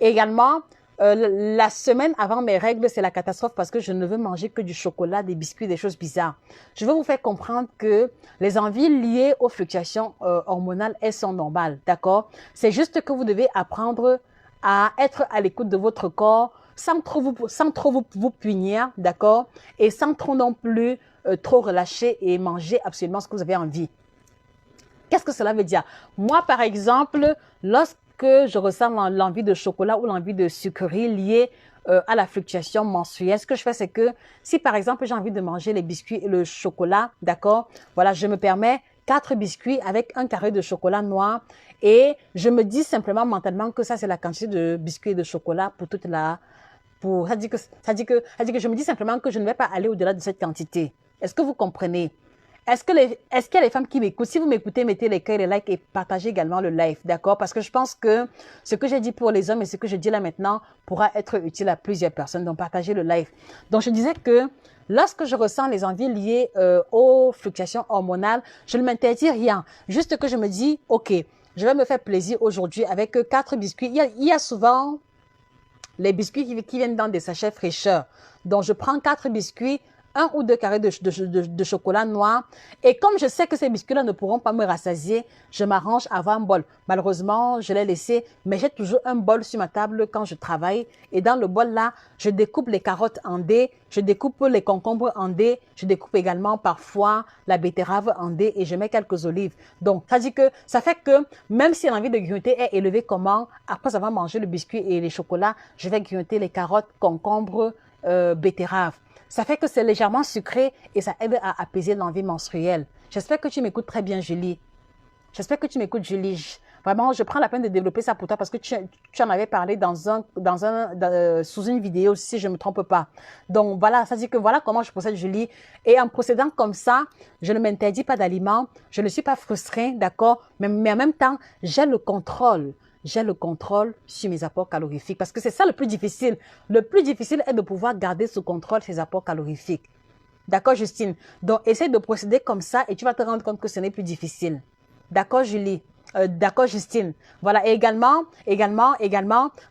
Et également, La semaine avant mes règles, c'est la catastrophe parce que je ne veux manger que du chocolat, des biscuits, des choses bizarres. Je veux vous faire comprendre que les envies liées aux fluctuations hormonales, elles sont normales, d'accord? C'est juste que vous devez apprendre à être à l'écoute de votre corps sans trop vous punir, d'accord? Et sans trop non plus trop relâcher et manger absolument ce que vous avez envie. Qu'est-ce que cela veut dire? Moi, par exemple, lorsque je ressens l'envie de chocolat ou l'envie de sucrerie liée à la fluctuation menstruelle, ce que je fais, c'est que si, par exemple, j'ai envie de manger les biscuits et le chocolat, d'accord, voilà, je me permets 4 biscuits avec un carré de chocolat noir et je me dis simplement mentalement que ça, c'est la quantité de biscuits et de chocolat pour toute la... ça dit que je me dis simplement que je ne vais pas aller au-delà de cette quantité. Est-ce que vous comprenez? Est-ce qu'il y a les femmes qui m'écoutent? Si vous m'écoutez, mettez les cœurs, les likes et partagez également le live, d'accord? Parce que je pense que ce que j'ai dit pour les hommes et ce que je dis là maintenant pourra être utile à plusieurs personnes. Donc, partagez le live. Donc, je disais que lorsque je ressens les envies liées aux fluctuations hormonales, je ne m'interdis rien. Juste que je me dis, OK, je vais me faire plaisir aujourd'hui avec 4 biscuits. Il y a souvent les biscuits qui viennent dans des sachets fraîcheurs. Donc, je prends 4 biscuits, 1 ou 2 carrés de chocolat noir. Et comme je sais que ces biscuits-là ne pourront pas me rassasier, je m'arrange à avoir un bol. Malheureusement, je l'ai laissé, mais j'ai toujours un bol sur ma table quand je travaille. Et dans le bol-là, je découpe les carottes en dés, je découpe les concombres en dés, je découpe également parfois la betterave en dés et je mets quelques olives. Donc, ça fait que même si l'envie de grignoter est élevée, après avoir mangé le biscuit et les chocolats, je vais grignoter les carottes, concombres, betterave. Ça fait que c'est légèrement sucré et ça aide à apaiser l'envie menstruelle. J'espère que tu m'écoutes très bien, Julie. J'espère que tu m'écoutes, Julie. Vraiment, je prends la peine de développer ça pour toi parce que tu en avais parlé sous une vidéo, si je ne me trompe pas. Donc, voilà, ça dit que voilà comment je procède, Julie. Et en procédant comme ça, je ne m'interdis pas d'aliments. Je ne suis pas frustrée, d'accord? Mais en même temps, j'ai le contrôle. J'ai le contrôle sur mes apports calorifiques parce que c'est ça le plus difficile. Le plus difficile est de pouvoir garder sous contrôle ses apports calorifiques. D'accord, Justine? Donc, essaie de procéder comme ça et tu vas te rendre compte que ce n'est plus difficile. D'accord, Julie? D'accord, Justine. Voilà, et également,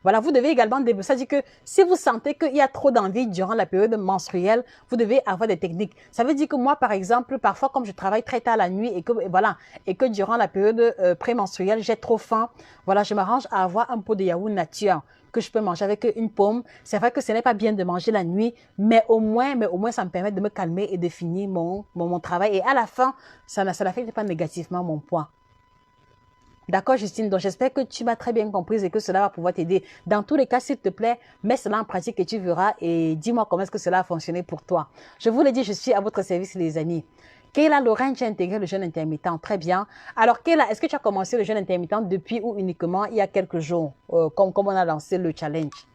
voilà, vous devez également, ça dit que si vous sentez qu'il y a trop d'envie durant la période menstruelle, vous devez avoir des techniques. Ça veut dire que moi, par exemple, parfois, comme je travaille très tard la nuit et que durant la période prémenstruelle, j'ai trop faim, voilà, je m'arrange à avoir un pot de yaourt nature que je peux manger avec une pomme. C'est vrai que ce n'est pas bien de manger la nuit, mais au moins, ça me permet de me calmer et de finir mon travail. Et à la fin, ça n'affecte pas négativement mon poids. D'accord, Justine? Donc, j'espère que tu m'as très bien comprise et que cela va pouvoir t'aider. Dans tous les cas, s'il te plaît, mets cela en pratique et tu verras et dis-moi comment est-ce que cela a fonctionné pour toi. Je vous l'ai dit, je suis à votre service, les amis. Kayla Lorraine, tu as intégré le jeûne intermittent. Très bien. Alors, Kayla, est-ce que tu as commencé le jeûne intermittent depuis ou uniquement il y a quelques jours, comme on a lancé le challenge?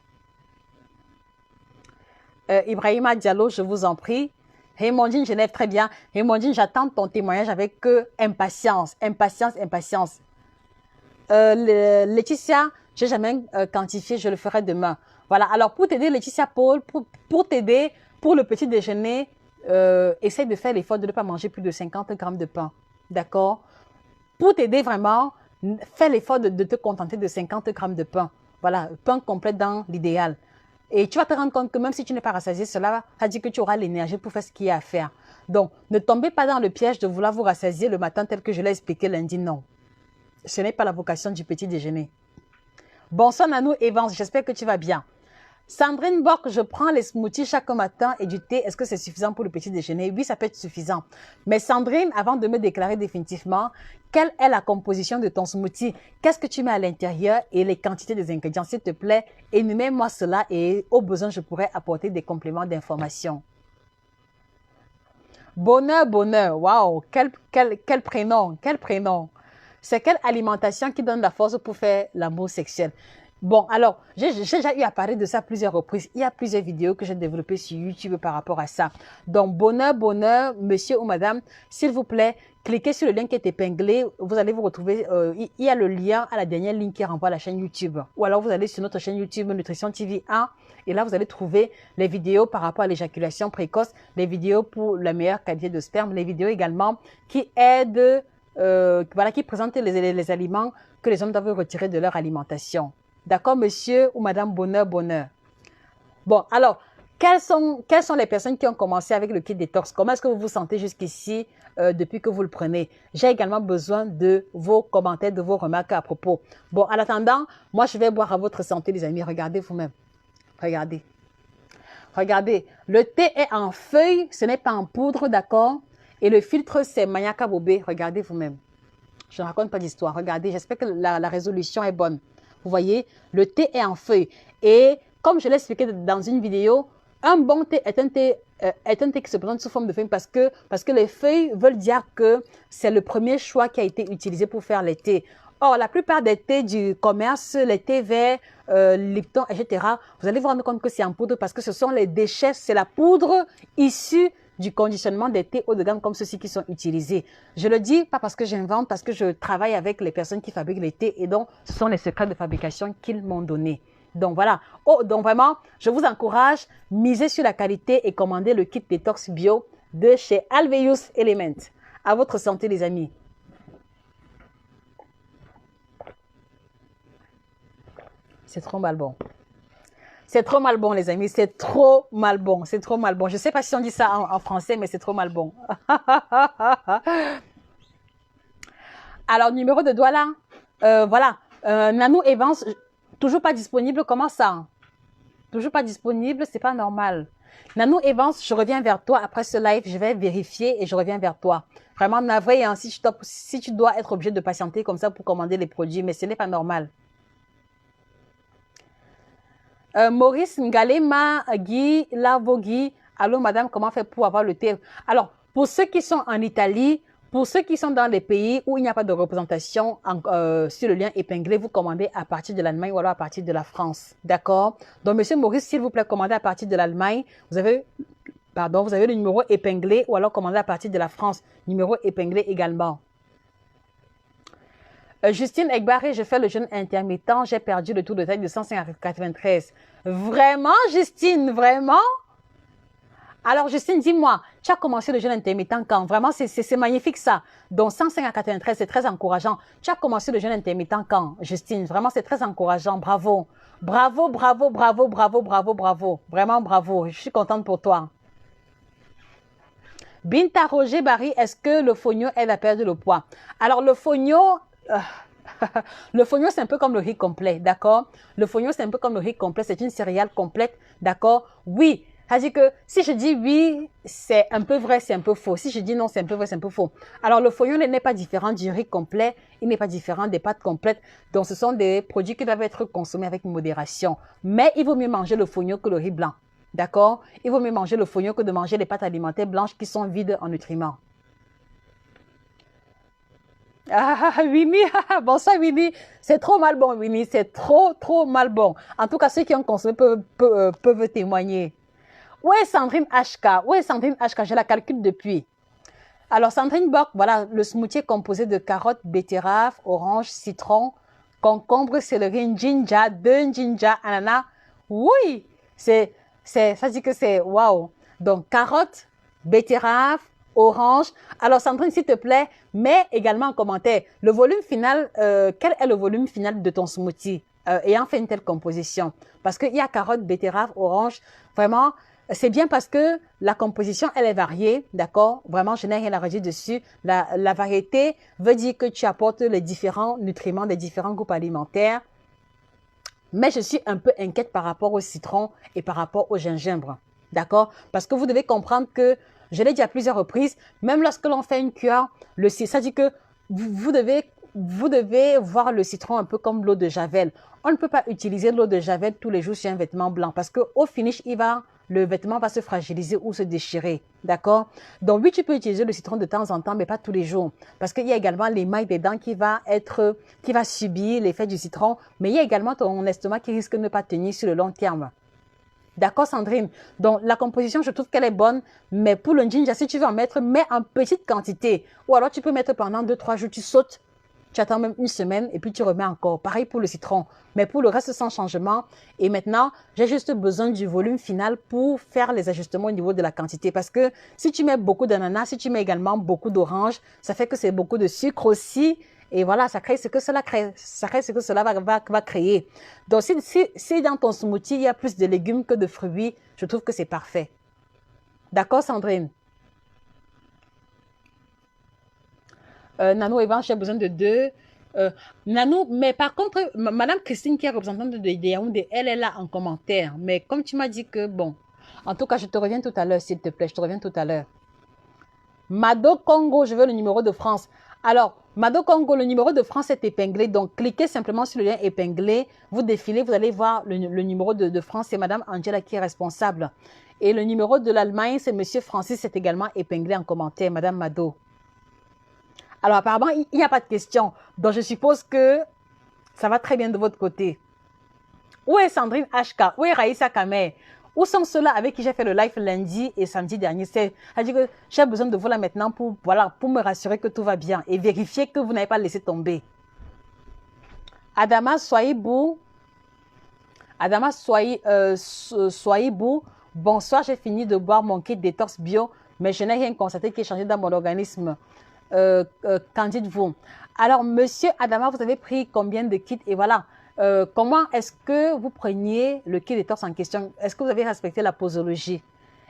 Ibrahima Diallo, je vous en prie. Raymondine Genève, très bien. Raymondine, j'attends ton témoignage avec impatience. Laetitia, je n'ai jamais quantifié, je le ferai demain. Voilà, alors pour t'aider, Laetitia Paul, pour t'aider, pour le petit déjeuner, essaye de faire l'effort de ne pas manger plus de 50 grammes de pain. D'accord? Pour t'aider vraiment, fais l'effort de te contenter de 50 grammes de pain. Voilà, pain complet dans l'idéal. Et tu vas te rendre compte que même si tu n'es pas rassasié, cela va dire que tu auras l'énergie pour faire ce qu'il y a à faire. Donc, ne tombez pas dans le piège de vouloir vous rassasier le matin tel que je l'ai expliqué lundi, non. Ce n'est pas la vocation du petit déjeuner. Bonsoir Nanou Evans, j'espère que tu vas bien. Sandrine Bock, je prends les smoothies chaque matin et du thé. Est-ce que c'est suffisant pour le petit déjeuner? Oui, ça peut être suffisant. Mais Sandrine, avant de me déclarer définitivement, quelle est la composition de ton smoothie? Qu'est-ce que tu mets à l'intérieur et les quantités des ingrédients? S'il te plaît, énumère-moi cela et au besoin, je pourrais apporter des compléments d'information. Bonheur, bonheur. Waouh, quel prénom, quel prénom. C'est quelle alimentation qui donne la force pour faire l'amour sexuel? Bon, alors, j'ai déjà eu à parler de ça à plusieurs reprises. Il y a plusieurs vidéos que j'ai développées sur YouTube par rapport à ça. Donc, bonheur, bonheur, monsieur ou madame, s'il vous plaît, cliquez sur le lien qui est épinglé. Vous allez vous retrouver, il y a le lien à la dernière ligne qui renvoie à la chaîne YouTube. Ou alors, vous allez sur notre chaîne YouTube Nutrition TV 1. Et là, vous allez trouver les vidéos par rapport à l'éjaculation précoce, les vidéos pour la meilleure qualité de sperme, les vidéos également qui aident... qui présente les aliments que les hommes doivent retirer de leur alimentation. D'accord, monsieur ou madame Bonheur, Bonheur. Bon, alors, quelles sont les personnes qui ont commencé avec le kit détox? Comment est-ce que vous vous sentez jusqu'ici depuis que vous le prenez? J'ai également besoin de vos commentaires, de vos remarques à propos. Bon, en attendant, moi, je vais boire à votre santé, les amis. Regardez vous-même. Regardez. Regardez. Le thé est en feuille, ce n'est pas en poudre, d'accord? Et le filtre, c'est Mayaka Bobé. Regardez vous-même. Je ne raconte pas d'histoire. Regardez, j'espère que la résolution est bonne. Vous voyez, le thé est en feuille. Et comme je l'ai expliqué dans une vidéo, un bon thé est un thé qui se présente sous forme de feuille parce que les feuilles veulent dire que c'est le premier choix qui a été utilisé pour faire les thés. Or, la plupart des thés du commerce, les thés verts, Lipton, etc., vous allez vous rendre compte que c'est en poudre parce que ce sont les déchets, c'est la poudre issue du conditionnement des thés haut de gamme comme ceux-ci qui sont utilisés. Je le dis pas parce que j'invente, parce que je travaille avec les personnes qui fabriquent les thés et donc ce sont les secrets de fabrication qu'ils m'ont donnés. Donc voilà. Oh, donc vraiment, je vous encourage, misez sur la qualité et commandez le kit détox bio de chez Alveus Element. À votre santé, les amis. C'est trop mal bon. C'est trop mal bon, les amis. C'est trop mal bon. C'est trop mal bon. Je ne sais pas si on dit ça en français, mais c'est trop mal bon. Alors, numéro de Douala. Voilà. Nanou Evans, toujours pas disponible. Comment ça? Toujours pas disponible, c'est pas normal. Nanou Evans, je reviens vers toi après ce live. Je vais vérifier et je reviens vers toi. Vraiment navré, hein, si tu dois être obligé de patienter comme ça pour commander les produits, mais ce n'est pas normal. Maurice Ngalema Guy Lavogui. Allô, madame, comment faire pour avoir le thé? Alors, pour ceux qui sont en Italie, pour ceux qui sont dans les pays où il n'y a pas de représentation sur le lien épinglé, vous commandez à partir de l'Allemagne ou alors à partir de la France. D'accord? Donc, monsieur Maurice, s'il vous plaît, commandez à partir de l'Allemagne. Vous avez le numéro épinglé ou alors commandez à partir de la France. Numéro épinglé également. Justine Egbaré, je fais le jeûne intermittent. J'ai perdu le tour de taille de 105 à 93. Vraiment, Justine? Vraiment? Alors, Justine, dis-moi, tu as commencé le jeûne intermittent quand? Vraiment, c'est magnifique ça. Donc, 105 à 93, c'est très encourageant. Tu as commencé le jeûne intermittent quand, Justine? Vraiment, c'est très encourageant. Bravo. Bravo, bravo, bravo, bravo, bravo, bravo. Vraiment, bravo. Je suis contente pour toi. Binta Roger Barry, est-ce que le fonio aide à perdre le poids? Alors, le fonio... le fonio, c'est un peu comme le riz complet, d'accord? Le fonio, c'est un peu comme le riz complet, c'est une céréale complète, d'accord? Oui, c'est-à-dire que si je dis oui, c'est un peu vrai, c'est un peu faux. Si je dis non, c'est un peu vrai, c'est un peu faux. Alors, le fonio n'est pas différent du riz complet, il n'est pas différent des pâtes complètes. Donc, ce sont des produits qui doivent être consommés avec modération. Mais il vaut mieux manger le fonio que le riz blanc, d'accord? Il vaut mieux manger le fonio que de manger les pâtes alimentaires blanches qui sont vides en nutriments. Ah, Winnie, bonsoir Winnie. C'est trop mal bon, Winnie. C'est trop, trop mal bon. En tout cas, ceux qui ont consommé peuvent témoigner. Où est Sandrine HK? Où est Sandrine HK? Je la calcule depuis. Alors, Sandrine Bock, voilà, le smoothie est composé de carottes, betterave, orange, citron, concombre, céleri, ginger, de ginger, ananas. Oui, ça dit que c'est waouh. Donc, carottes, betterave, orange. Alors, Sandrine, s'il te plaît, mets également en commentaire le volume final. Quel est le volume final de ton smoothie ayant fait une telle composition? Parce qu'il y a carottes, betterave, orange. Vraiment, c'est bien parce que la composition, elle est variée, d'accord? Vraiment, je n'ai rien à redire dessus. La variété veut dire que tu apportes les différents nutriments des différents groupes alimentaires. Mais je suis un peu inquiète par rapport au citron et par rapport au gingembre, d'accord? Parce que vous devez comprendre que, je l'ai dit à plusieurs reprises, même lorsque l'on fait une cure, ça dit que vous devez voir le citron un peu comme l'eau de Javel. On ne peut pas utiliser l'eau de Javel tous les jours sur un vêtement blanc parce qu'au finish, le vêtement va se fragiliser ou se déchirer. D'accord? Donc oui, tu peux utiliser le citron de temps en temps, mais pas tous les jours. Parce qu'il y a également l'émail des dents qui va subir l'effet du citron, mais il y a également ton estomac qui risque de ne pas tenir sur le long terme. D'accord, Sandrine? Donc, la composition, je trouve qu'elle est bonne, mais pour le ginger, si tu veux en mettre, mets en petite quantité. Ou alors, tu peux mettre pendant 2-3 jours, tu sautes, tu attends même une semaine et puis tu remets encore. Pareil pour le citron. Mais pour le reste, sans changement. Et maintenant, j'ai juste besoin du volume final pour faire les ajustements au niveau de la quantité. Parce que si tu mets beaucoup d'ananas, si tu mets également beaucoup d'orange, ça fait que c'est beaucoup de sucre aussi. Et voilà, ça crée ce que cela crée. Ça crée ce que cela va créer. Donc, si dans ton smoothie, il y a plus de légumes que de fruits, je trouve que c'est parfait. D'accord, Sandrine? Nanou Evan, j'ai besoin de 2. Nanou, mais par contre, Madame Christine, qui est représentante de Yaoundé, elle est là en commentaire. Mais comme tu m'as dit que, bon, en tout cas, je te reviens tout à l'heure, s'il te plaît, je te reviens tout à l'heure. Mado Congo, je veux le numéro de France. Alors, Mado Congo, le numéro de France est épinglé. Donc, cliquez simplement sur le lien épinglé. Vous défilez, vous allez voir le numéro de France. C'est Madame Angela qui est responsable. Et le numéro de l'Allemagne, c'est Monsieur Francis, c'est également épinglé en commentaire, Madame Mado. Alors, apparemment, il n'y a pas de question. Donc, je suppose que ça va très bien de votre côté. Où est Sandrine HK? Où est Raïssa Kamer? Où sont ceux-là avec qui j'ai fait le live lundi et samedi dernier? C'est-à-dire que j'ai besoin de vous là maintenant pour me rassurer que tout va bien et vérifier que vous n'avez pas laissé tomber. Adama Soyibou. Adama Soyibou. Bonsoir, j'ai fini de boire mon kit détox bio, mais je n'ai rien constaté qui est changé dans mon organisme. Qu'en dites-vous? Alors, monsieur Adama, vous avez pris combien de kits? Et voilà. Comment est-ce que vous preniez le kit détox en question? Est-ce que vous avez respecté la posologie?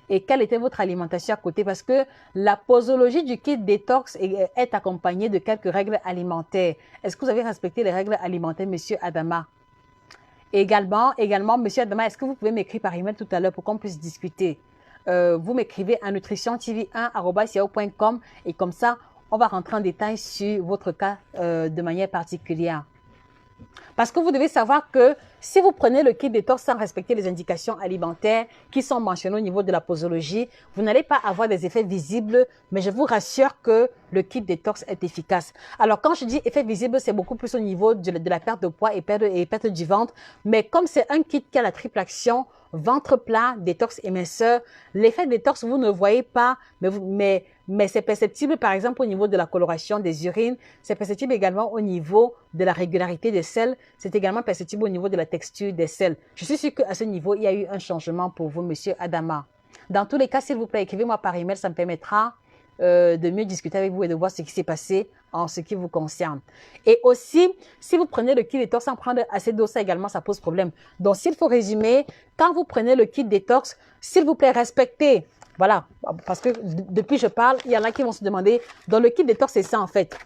Et quelle était votre alimentation à côté? Parce que la posologie du kit détox est accompagnée de quelques règles alimentaires. Est-ce que vous avez respecté les règles alimentaires, monsieur Adama? Également, monsieur Adama, est-ce que vous pouvez m'écrire par email tout à l'heure pour qu'on puisse discuter? Vous m'écrivez à nutritiontv1@yahoo.com et comme ça, on va rentrer en détail sur votre cas de manière particulière. Parce que vous devez savoir que si vous prenez le kit détox sans respecter les indications alimentaires qui sont mentionnées au niveau de la posologie, vous n'allez pas avoir des effets visibles, mais je vous rassure que le kit détox est efficace. Alors, quand je dis effet visible, c'est beaucoup plus au niveau de la perte de poids et perte du ventre. Mais comme c'est un kit qui a la triple action, ventre plat, détox éminceur, l'effet détox, vous ne voyez pas, mais c'est perceptible par exemple au niveau de la coloration des urines, c'est perceptible également au niveau de la régularité des selles, c'est également perceptible au niveau de la texture des selles. Je suis sûre qu'à ce niveau, il y a eu un changement pour vous, monsieur Adama. Dans tous les cas, s'il vous plaît, écrivez-moi par email, ça me permettra de mieux discuter avec vous et de voir ce qui s'est passé en ce qui vous concerne. Et aussi, si vous prenez le kit détox sans prendre assez d'eau, ça également, ça pose problème. Donc, s'il faut résumer, quand vous prenez le kit détox, s'il vous plaît, respectez. Voilà, parce que depuis je parle, il y en a qui vont se demander, dans le kit détox, c'est ça en fait.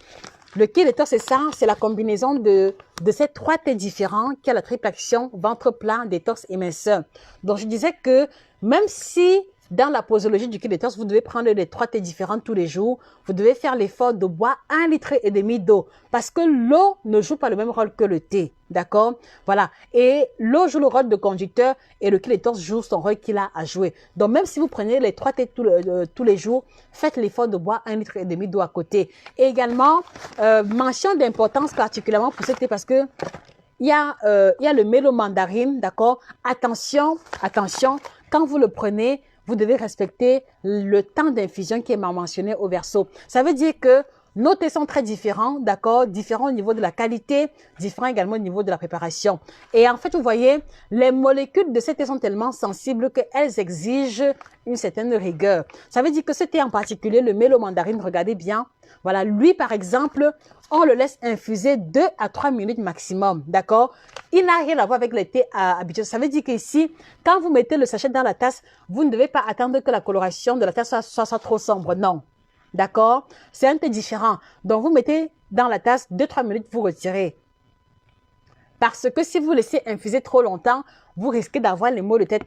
Le kit détox, c'est ça, c'est la combinaison de ces 3 thés différents qui a la triple action, ventre plat, détox et minceur. Donc, je disais que même si dans la posologie du kit détox, vous devez prendre les 3 thés différents tous les jours. Vous devez faire l'effort de boire 1,5 litre d'eau parce que l'eau ne joue pas le même rôle que le thé. D'accord? Voilà. Et l'eau joue le rôle de conducteur et le kit détox joue son rôle qu'il a à jouer. Donc, même si vous prenez les 3 thés tous les jours, faites l'effort de boire 1,5 litre d'eau à côté. Et également, mention d'importance particulièrement pour ce thé parce que il y a le mélo mandarine, d'accord? Attention, quand vous le prenez, vous devez respecter le temps d'infusion qui est mentionné au verso. Ça veut dire que nos thés sont très différents, d'accord? Différents au niveau de la qualité, différents également au niveau de la préparation. Et en fait, vous voyez, les molécules de ces thés sont tellement sensibles qu'elles exigent une certaine rigueur. Ça veut dire que ce thé en particulier, le mélo mandarine, regardez bien. Voilà, lui par exemple, on le laisse infuser 2 à 3 minutes maximum, d'accord? Il n'a rien à voir avec les thés habituels. Ça veut dire qu'ici, quand vous mettez le sachet dans la tasse, vous ne devez pas attendre que la coloration de la tasse soit trop sombre, non. D'accord? C'est un thé différent. Donc, vous mettez dans la tasse 2-3 minutes, vous retirez. Parce que si vous laissez infuser trop longtemps, vous risquez d'avoir les maux de tête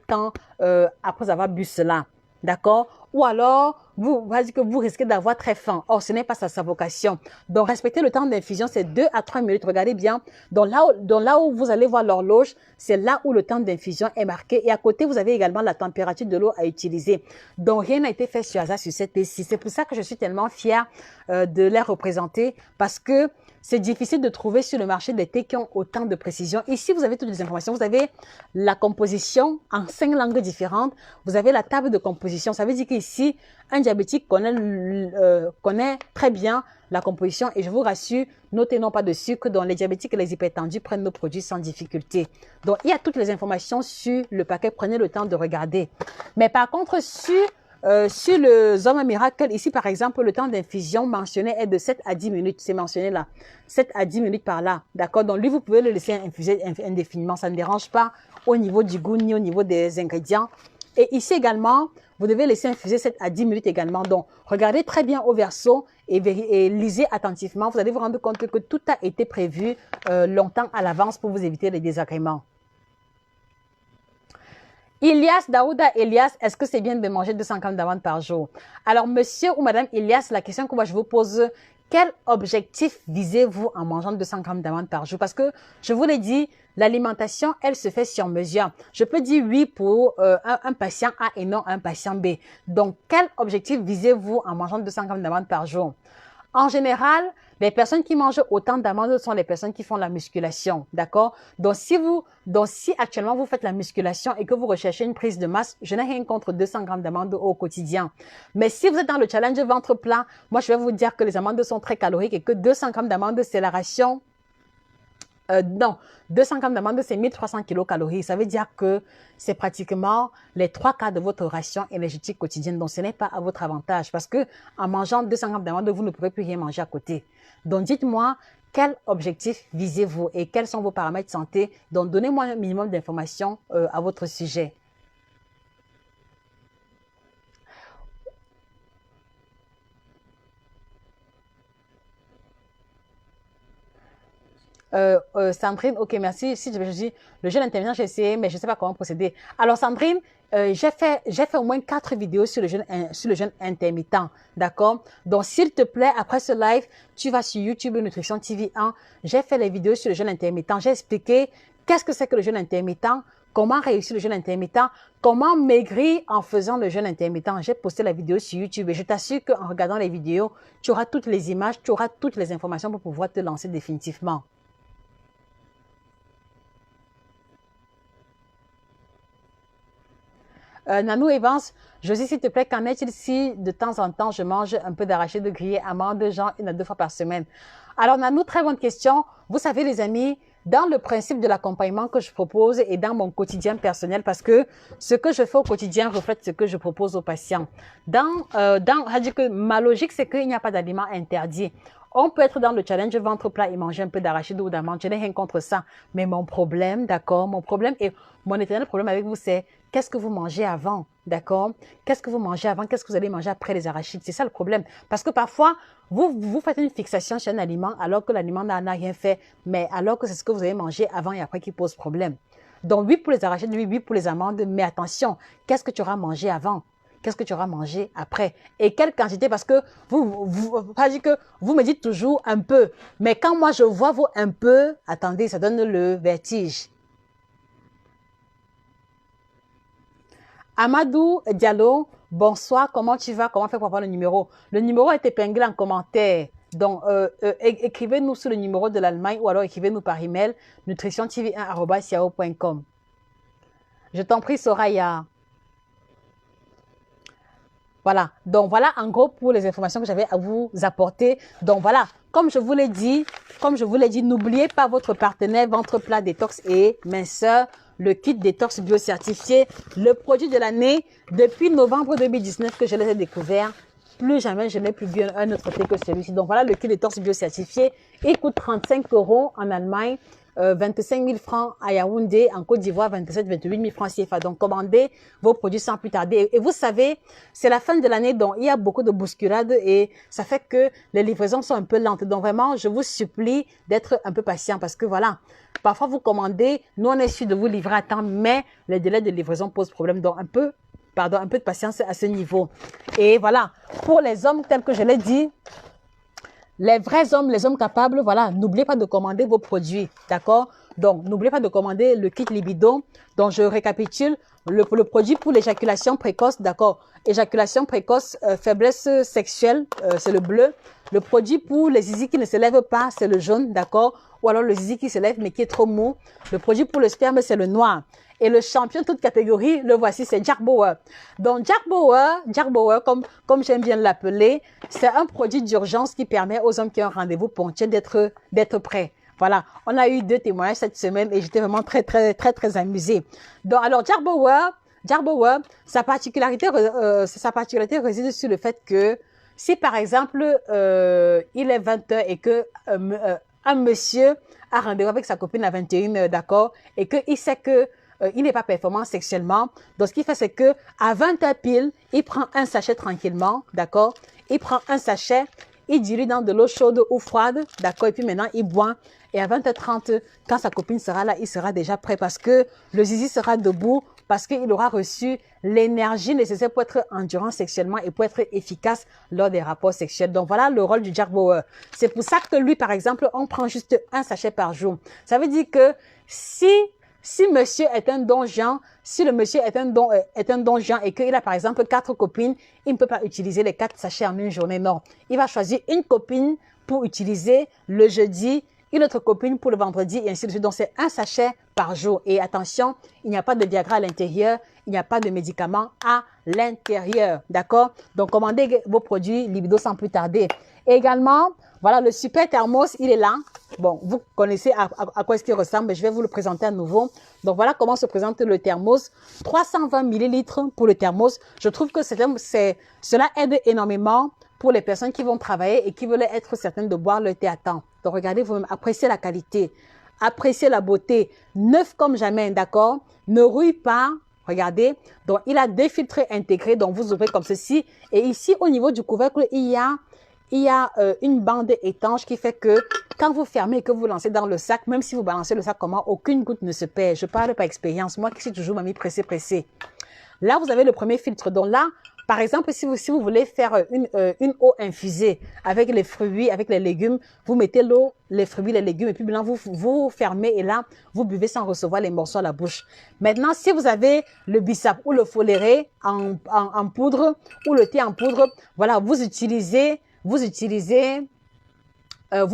après avoir bu cela. D'accord? Ou alors, vous risquez d'avoir très faim. Or, ce n'est pas sa vocation. Donc, respectez le temps d'infusion, c'est 2 à 3 minutes. Regardez bien. Donc là où vous allez voir l'horloge, c'est là où le temps d'infusion est marqué. Et à côté, vous avez également la température de l'eau à utiliser. Donc, rien n'a été fait sur hasard sur cette thé-ci. C'est pour ça que je suis tellement fière de les représenter parce que c'est difficile de trouver sur le marché des thés qui ont autant de précision. Ici, vous avez toutes les informations. Vous avez la composition en 5 langues différentes. Vous avez la table de composition. Ça veut dire qu'ici, un diabétique connaît très bien la composition. Et je vous rassure, nos thés n'ont pas de sucre. Donc, les diabétiques et les hypertendus prennent nos produits sans difficulté. Donc, il y a toutes les informations sur le paquet. Prenez le temps de regarder. Mais par contre, sur Sur le Zoma Miracle, ici par exemple, le temps d'infusion mentionné est de 7 à 10 minutes. C'est mentionné là. 7 à 10 minutes par là. D'accord? Donc lui, vous pouvez le laisser infuser indéfiniment. Ça ne dérange pas au niveau du goût ni au niveau des ingrédients. Et ici également, vous devez laisser infuser 7 à 10 minutes également. Donc, regardez très bien au verso et lisez attentivement. Vous allez vous rendre compte que tout a été prévu longtemps à l'avance pour vous éviter les désagréments. Ilias, Daouda Elias, est-ce que c'est bien de manger 200 grammes d'amandes par jour? Alors, monsieur ou madame Ilias, la question que moi je vous pose, quel objectif visez-vous en mangeant 200 grammes d'amandes par jour? Parce que, je vous l'ai dit, l'alimentation, elle se fait sur mesure. Je peux dire oui pour un patient A et non un patient B. Donc, quel objectif visez-vous en mangeant 200 grammes d'amandes par jour? En général, les personnes qui mangent autant d'amandes sont les personnes qui font la musculation, d'accord? Donc, si actuellement vous faites la musculation et que vous recherchez une prise de masse, je n'ai rien contre 200 grammes d'amandes au quotidien. Mais si vous êtes dans le challenge ventre plat, moi, je vais vous dire que les amandes sont très caloriques et que 200 grammes d'amandes, c'est la ration. Non, 200 grammes d'amandes, c'est 1300 kilocalories. Ça veut dire que c'est pratiquement les 3/4 de votre ration énergétique quotidienne. Donc, ce n'est pas à votre avantage parce que en mangeant 200 grammes d'amandes, vous ne pourrez plus rien manger à côté. Donc, dites-moi, quel objectif visez-vous et quels sont vos paramètres santé? Donc, donnez-moi un minimum d'informations à votre sujet. Sandrine, ok, merci. Si je dis le jeûne intermittent, j'ai essayé, mais je ne sais pas comment procéder. Alors, Sandrine, j'ai fait au moins 4 vidéos sur le jeûne intermittent, d'accord? Donc, s'il te plaît, après ce live, tu vas sur YouTube Nutrition TV 1. J'ai fait les vidéos sur le jeûne intermittent. J'ai expliqué qu'est-ce que c'est que le jeûne intermittent, comment réussir le jeûne intermittent, comment maigrir en faisant le jeûne intermittent. J'ai posté la vidéo sur YouTube et je t'assure qu'en regardant les vidéos, tu auras toutes les images, tu auras toutes les informations pour pouvoir te lancer définitivement. Nanou Evans, Josie, s'il te plaît, qu'en est-il si de temps en temps je mange un peu d'arachide grillé, amandes, genre 1 à 2 fois par semaine? Alors Nanou, très bonne question. Vous savez les amis, dans le principe de l'accompagnement que je propose et dans mon quotidien personnel, parce que ce que je fais au quotidien reflète ce que je propose aux patients. C'est-à-dire que ma logique, c'est qu'il n'y a pas d'aliments interdits. On peut être dans le challenge ventre plat et manger un peu d'arachide ou d'amande. Je n'ai rien contre ça. Mais mon problème, d'accord, mon problème et mon éternel problème avec vous, c'est qu'est-ce que vous mangez avant, d'accord? Qu'est-ce que vous mangez avant? Qu'est-ce que vous allez manger après les arachides? C'est ça le problème. Parce que parfois, vous faites une fixation sur un aliment alors que l'aliment n'a rien fait, mais alors que c'est ce que vous avez mangé avant et après qui pose problème. Donc oui pour les arachides, oui pour les amandes, mais attention, qu'est-ce que tu auras mangé avant? Qu'est-ce que tu auras mangé après? Et quelle quantité? Parce que vous me dites toujours un peu. Mais quand moi je vois vos un peu, attendez, ça donne le vertige. Amadou Diallo, bonsoir, comment tu vas? Comment faire pour avoir le numéro? Le numéro est épinglé en commentaire. Donc, écrivez-nous sur le numéro de l'Allemagne ou alors écrivez-nous par email nutritiontv1@yahoo.com. Je t'en prie, Soraya. Voilà, donc voilà en gros pour les informations que j'avais à vous apporter. Donc voilà, comme je vous l'ai dit, n'oubliez pas votre partenaire ventre plat détox et minceur, le kit détox bio certifié, le produit de l'année depuis novembre 2019 que je les ai découverts. Plus jamais je n'ai plus vu un autre thé que celui-ci. Donc voilà le kit détox bio certifié. Il coûte 35 € en Allemagne. 25 000 francs à Yaoundé, en Côte d'Ivoire, 27-28 000 francs CFA. Donc, commandez vos produits sans plus tarder. Et vous savez, c'est la fin de l'année, donc il y a beaucoup de bousculades et ça fait que les livraisons sont un peu lentes. Donc, vraiment, je vous supplie d'être un peu patient parce que voilà, parfois vous commandez, nous on est sûr de vous livrer à temps, mais les délais de livraison posent problème. Donc, un peu de patience à ce niveau. Et voilà, pour les hommes, tels que je l'ai dit, les vrais hommes, les hommes capables, voilà, n'oubliez pas de commander vos produits, d'accord? Donc, n'oubliez pas de commander le kit libido. Donc, je récapitule, le produit pour l'éjaculation précoce, d'accord? Éjaculation précoce, faiblesse sexuelle, c'est le bleu. Le produit pour les zizi qui ne se lèvent pas, c'est le jaune, d'accord? Ou alors le zizi qui se lève mais qui est trop mou. Le produit pour le sperme, c'est le noir. Et le champion de toute catégorie, le voici, c'est Jack Bauer. Donc Jack Bauer, comme j'aime bien l'appeler, c'est un produit d'urgence qui permet aux hommes qui ont un rendez-vous ponctuel d'être prêts. Voilà, on a eu 2 témoignages cette semaine et j'étais vraiment très amusée. Donc alors Jack Bauer, Jarboe, sa particularité réside sur le fait que si par exemple il est 20h et que un monsieur a rendez-vous avec sa copine à 21h, d'accord, et qu'il sait que il n'est pas performant sexuellement. Donc, ce qu'il fait, c'est que à 20h pile, il prend un sachet tranquillement, d'accord? Il prend un sachet, il dilue dans de l'eau chaude ou froide, d'accord? Et puis maintenant, il boit. Et à 20h30, quand sa copine sera là, il sera déjà prêt parce que le zizi sera debout, parce qu'il aura reçu l'énergie nécessaire pour être endurant sexuellement et pour être efficace lors des rapports sexuels. Donc, voilà le rôle du Jarboe. C'est pour ça que lui, par exemple, on prend juste un sachet par jour. Ça veut dire que si monsieur est un donjon, si le monsieur est un donjon et qu'il a par exemple 4 copines, il ne peut pas utiliser les 4 sachets en une journée, non. Il va choisir une copine pour utiliser le jeudi, une autre copine pour le vendredi et ainsi de suite. Donc c'est un sachet par jour. Et attention, il n'y a pas de Viagra à l'intérieur, il n'y a pas de médicaments à l'intérieur, d'accord? Donc commandez vos produits libido sans plus tarder. Et également, voilà, le super thermos, il est là. Bon, vous connaissez à quoi est-ce qu'il ressemble, mais je vais vous le présenter à nouveau. Donc, voilà comment se présente le thermos. 320 millilitres pour le thermos. Je trouve que cela aide énormément pour les personnes qui vont travailler et qui veulent être certaines de boire le thé à temps. Donc, regardez vous-même, appréciez la qualité, appréciez la beauté. Neuf comme jamais, d'accord? Ne rouille pas. Regardez, donc il a des filtres intégrés, donc vous ouvrez comme ceci. Et ici, au niveau du couvercle, il y a une bande étanche qui fait que quand vous fermez et que vous lancez dans le sac, même si vous balancez le sac comment, aucune goutte ne se perd. Je parle par expérience. Moi qui suis toujours mamie pressée. Là, vous avez le premier filtre. Donc là, par exemple, si vous voulez faire une eau infusée avec les fruits, avec les légumes, vous mettez l'eau, les fruits, les légumes et puis maintenant vous fermez et là, vous buvez sans recevoir les morceaux à la bouche. Maintenant, si vous avez le bissap ou le foléré en poudre ou le thé en poudre, voilà, vous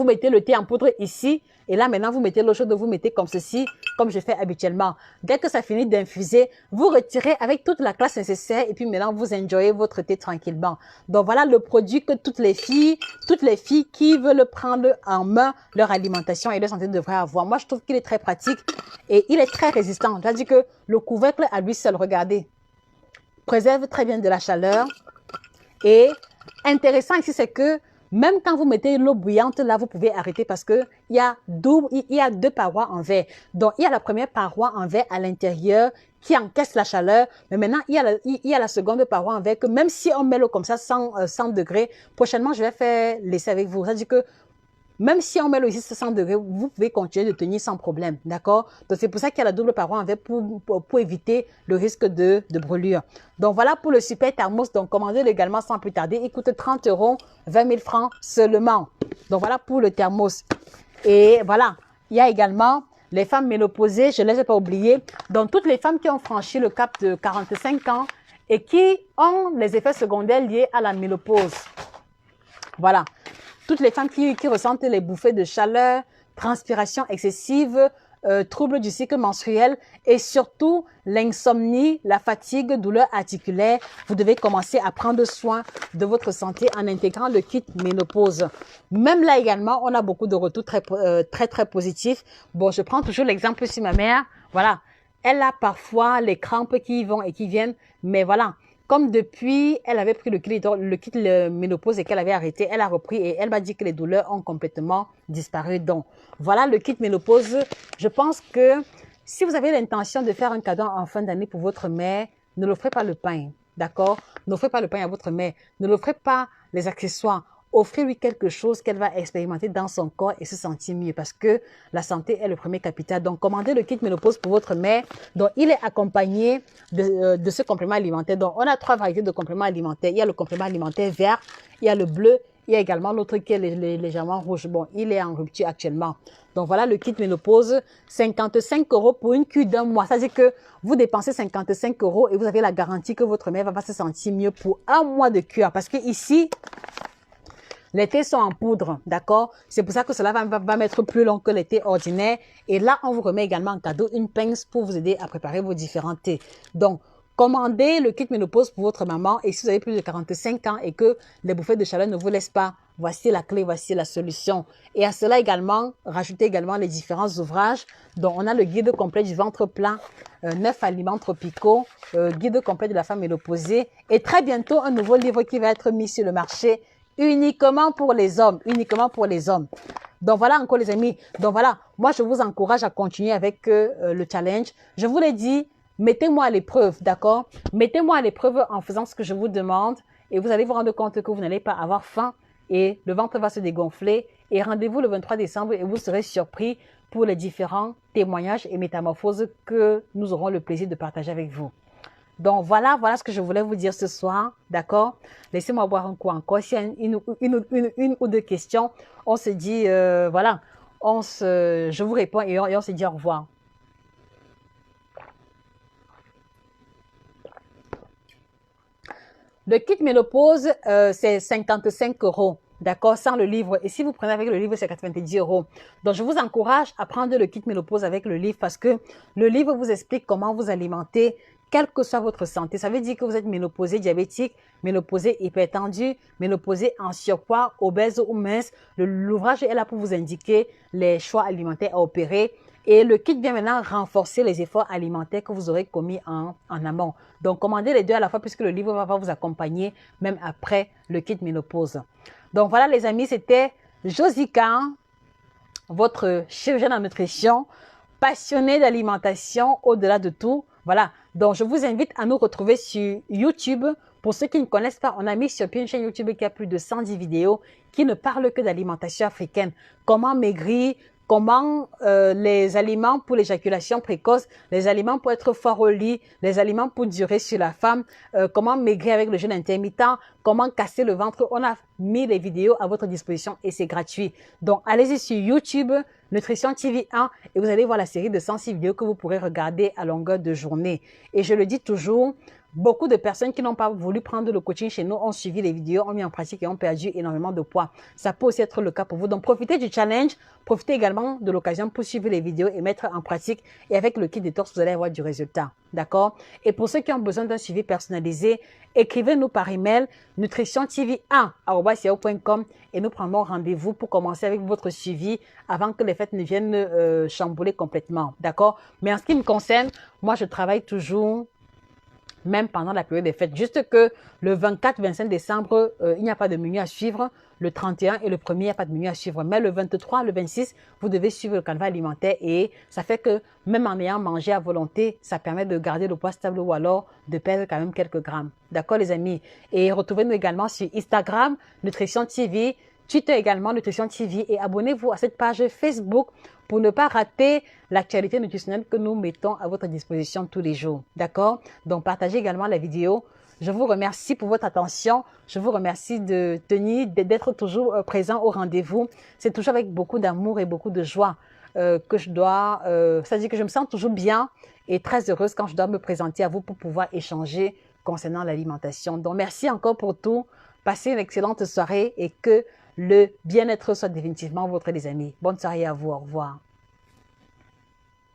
mettez le thé en poudre ici et là maintenant vous mettez l'eau chaude, vous mettez comme ceci, comme je fais habituellement. Dès que ça finit d'infuser, vous retirez avec toute la classe nécessaire et puis maintenant vous enjoyez votre thé tranquillement. Donc voilà le produit que toutes les filles qui veulent prendre en main leur alimentation et leur santé devraient avoir. Moi je trouve qu'il est très pratique et il est très résistant. C'est-à-dire que le couvercle à lui seul, regardez, préserve très bien de la chaleur. Et intéressant ici, c'est que même quand vous mettez l'eau bouillante, là, vous pouvez arrêter parce que il y a deux parois en verre. Donc, il y a la première paroi en verre à l'intérieur qui encaisse la chaleur. Mais maintenant, il y a la seconde paroi en verre que même si on met l'eau comme ça, 100 degrés, prochainement, je vais faire l'essai avec vous. C'est-à-dire que même si on met l'eau ici 100 degrés, vous pouvez continuer de tenir sans problème, d'accord? Donc, c'est pour ça qu'il y a la double paroi en verre pour éviter le risque de brûlure. Donc, voilà pour le super thermos. Donc, commandez-le également sans plus tarder. Il coûte 30 €, 20 000 francs seulement. Donc, voilà pour le thermos. Et voilà, il y a également les femmes ménopausées, je ne les ai pas oubliées. Donc, toutes les femmes qui ont franchi le cap de 45 ans et qui ont les effets secondaires liés à la ménopause. Voilà. Toutes les femmes qui ressentent les bouffées de chaleur, transpiration excessive, troubles du cycle menstruel et surtout l'insomnie, la fatigue, douleurs articulaires, vous devez commencer à prendre soin de votre santé en intégrant le kit ménopause. Même là également, on a beaucoup de retours très positifs. Bon, je prends toujours l'exemple sur ma mère. Voilà, elle a parfois les crampes qui vont et qui viennent, mais voilà. Comme depuis, elle avait pris le kit ménopause et qu'elle avait arrêté, elle a repris et elle m'a dit que les douleurs ont complètement disparu. Donc, voilà le kit ménopause. Je pense que si vous avez l'intention de faire un cadeau en fin d'année pour votre mère, ne l'offrez pas le pain, d'accord? N'offrez pas le pain à votre mère. Ne l'offrez pas les accessoires. Offrez-lui quelque chose qu'elle va expérimenter dans son corps et se sentir mieux parce que la santé est le premier capital. Donc, commandez le kit ménopause pour votre mère. Donc, il est accompagné de ce complément alimentaire. Donc, on a 3 variétés de compléments alimentaires. Il y a le complément alimentaire vert, il y a le bleu, il y a également l'autre qui est légèrement rouge. Bon, il est en rupture actuellement. Donc, voilà le kit ménopause. 55 € pour une cure d'1 mois. C'est-à-dire que vous dépensez 55 € et vous avez la garantie que votre mère va se sentir mieux pour 1 mois de cure. Parce que ici, les thés sont en poudre, d'accord? C'est pour ça que cela va mettre plus long que les thés ordinaires. Et là, on vous remet également en cadeau une pince pour vous aider à préparer vos différents thés. Donc, commandez le kit ménopause pour votre maman. Et si vous avez plus de 45 ans et que les bouffées de chaleur ne vous laissent pas voici la clé, voici la solution. Et à cela également, rajoutez également les différents ouvrages. Donc, on a le guide complet du ventre plein, 9 aliments tropicaux, guide complet de la femme ménopausée. Et très bientôt, un nouveau livre qui va être mis sur le marché uniquement pour les hommes, uniquement pour les hommes. Donc voilà encore les amis. Donc voilà, moi je vous encourage à continuer avec le challenge. Je vous l'ai dit, mettez-moi à l'épreuve, d'accord? Mettez-moi à l'épreuve en faisant ce que je vous demande et vous allez vous rendre compte que vous n'allez pas avoir faim et le ventre va se dégonfler. Et rendez-vous le 23 décembre et vous serez surpris pour les différents témoignages et métamorphoses que nous aurons le plaisir de partager avec vous. Donc voilà ce que je voulais vous dire ce soir, d'accord? Laissez-moi boire un coup encore. S'il y a une ou deux questions, on se dit, voilà, je vous réponds et on se dit au revoir. Le kit ménopause, c'est 55 €, d'accord, sans le livre. Et si vous prenez avec le livre, c'est 90 €. Donc, je vous encourage à prendre le kit ménopause avec le livre parce que le livre vous explique comment vous alimenter, quelle que soit votre santé. Ça veut dire que vous êtes ménopausé diabétique, ménopausé hypertendu, ménopausé en surpoids, obèse ou mince. L'ouvrage est là pour vous indiquer les choix alimentaires à opérer. Et le kit vient maintenant renforcer les efforts alimentaires que vous aurez commis en amont. Donc, commandez les deux à la fois puisque le livre va vous accompagner même après le kit ménopause. Donc, voilà les amis, c'était Josica, votre chirurgienne en nutrition, passionnée d'alimentation au-delà de tout. Voilà, donc je vous invite à nous retrouver sur YouTube. Pour ceux qui ne connaissent pas, on a mis sur une chaîne YouTube qui a plus de 110 vidéos qui ne parlent que d'alimentation africaine. Comment maigrir, comment les aliments pour l'éjaculation précoce, les aliments pour être fort au lit, les aliments pour durer sur la femme, comment maigrir avec le jeûne intermittent, comment casser le ventre. On a mis les vidéos à votre disposition et c'est gratuit. Donc, allez-y sur YouTube, Nutrition TV 1 et vous allez voir la série de 106 vidéos que vous pourrez regarder à longueur de journée. Et je le dis toujours, beaucoup de personnes qui n'ont pas voulu prendre le coaching chez nous ont suivi les vidéos, ont mis en pratique et ont perdu énormément de poids. Ça peut aussi être le cas pour vous. Donc, profitez du challenge. Profitez également de l'occasion pour suivre les vidéos et mettre en pratique. Et avec le kit détox, vous allez avoir du résultat. D'accord? Et pour ceux qui ont besoin d'un suivi personnalisé, écrivez-nous par email nutritiontv1@yahoo.com et nous prendrons rendez-vous pour commencer avec votre suivi avant que les fêtes ne viennent chambouler complètement. D'accord? Mais en ce qui me concerne, moi, je travaille toujours même pendant la période des fêtes. Juste que le 24-25 décembre, il n'y a pas de menu à suivre. Le 31 et le 1er, il n'y a pas de menu à suivre. Mais le 23, le 26, vous devez suivre le canevas alimentaire et ça fait que même en ayant mangé à volonté, ça permet de garder le poids stable ou alors de perdre quand même quelques grammes. D'accord les amis? Et retrouvez-nous également sur Instagram, Nutrition TV, Twitter également, Nutrition TV et abonnez-vous à cette page Facebook pour ne pas rater l'actualité nutritionnelle que nous mettons à votre disposition tous les jours. D'accord? Donc, partagez également la vidéo. Je vous remercie pour votre attention. Je vous remercie de tenir, d'être toujours présent au rendez-vous. C'est toujours avec beaucoup d'amour et beaucoup de joie que je dois, c'est-à-dire que je me sens toujours bien et très heureuse quand je dois me présenter à vous pour pouvoir échanger concernant l'alimentation. Donc, merci encore pour tout. Passez une excellente soirée et que le bien-être soit définitivement votre, les amis. Bonne soirée à vous. Au revoir.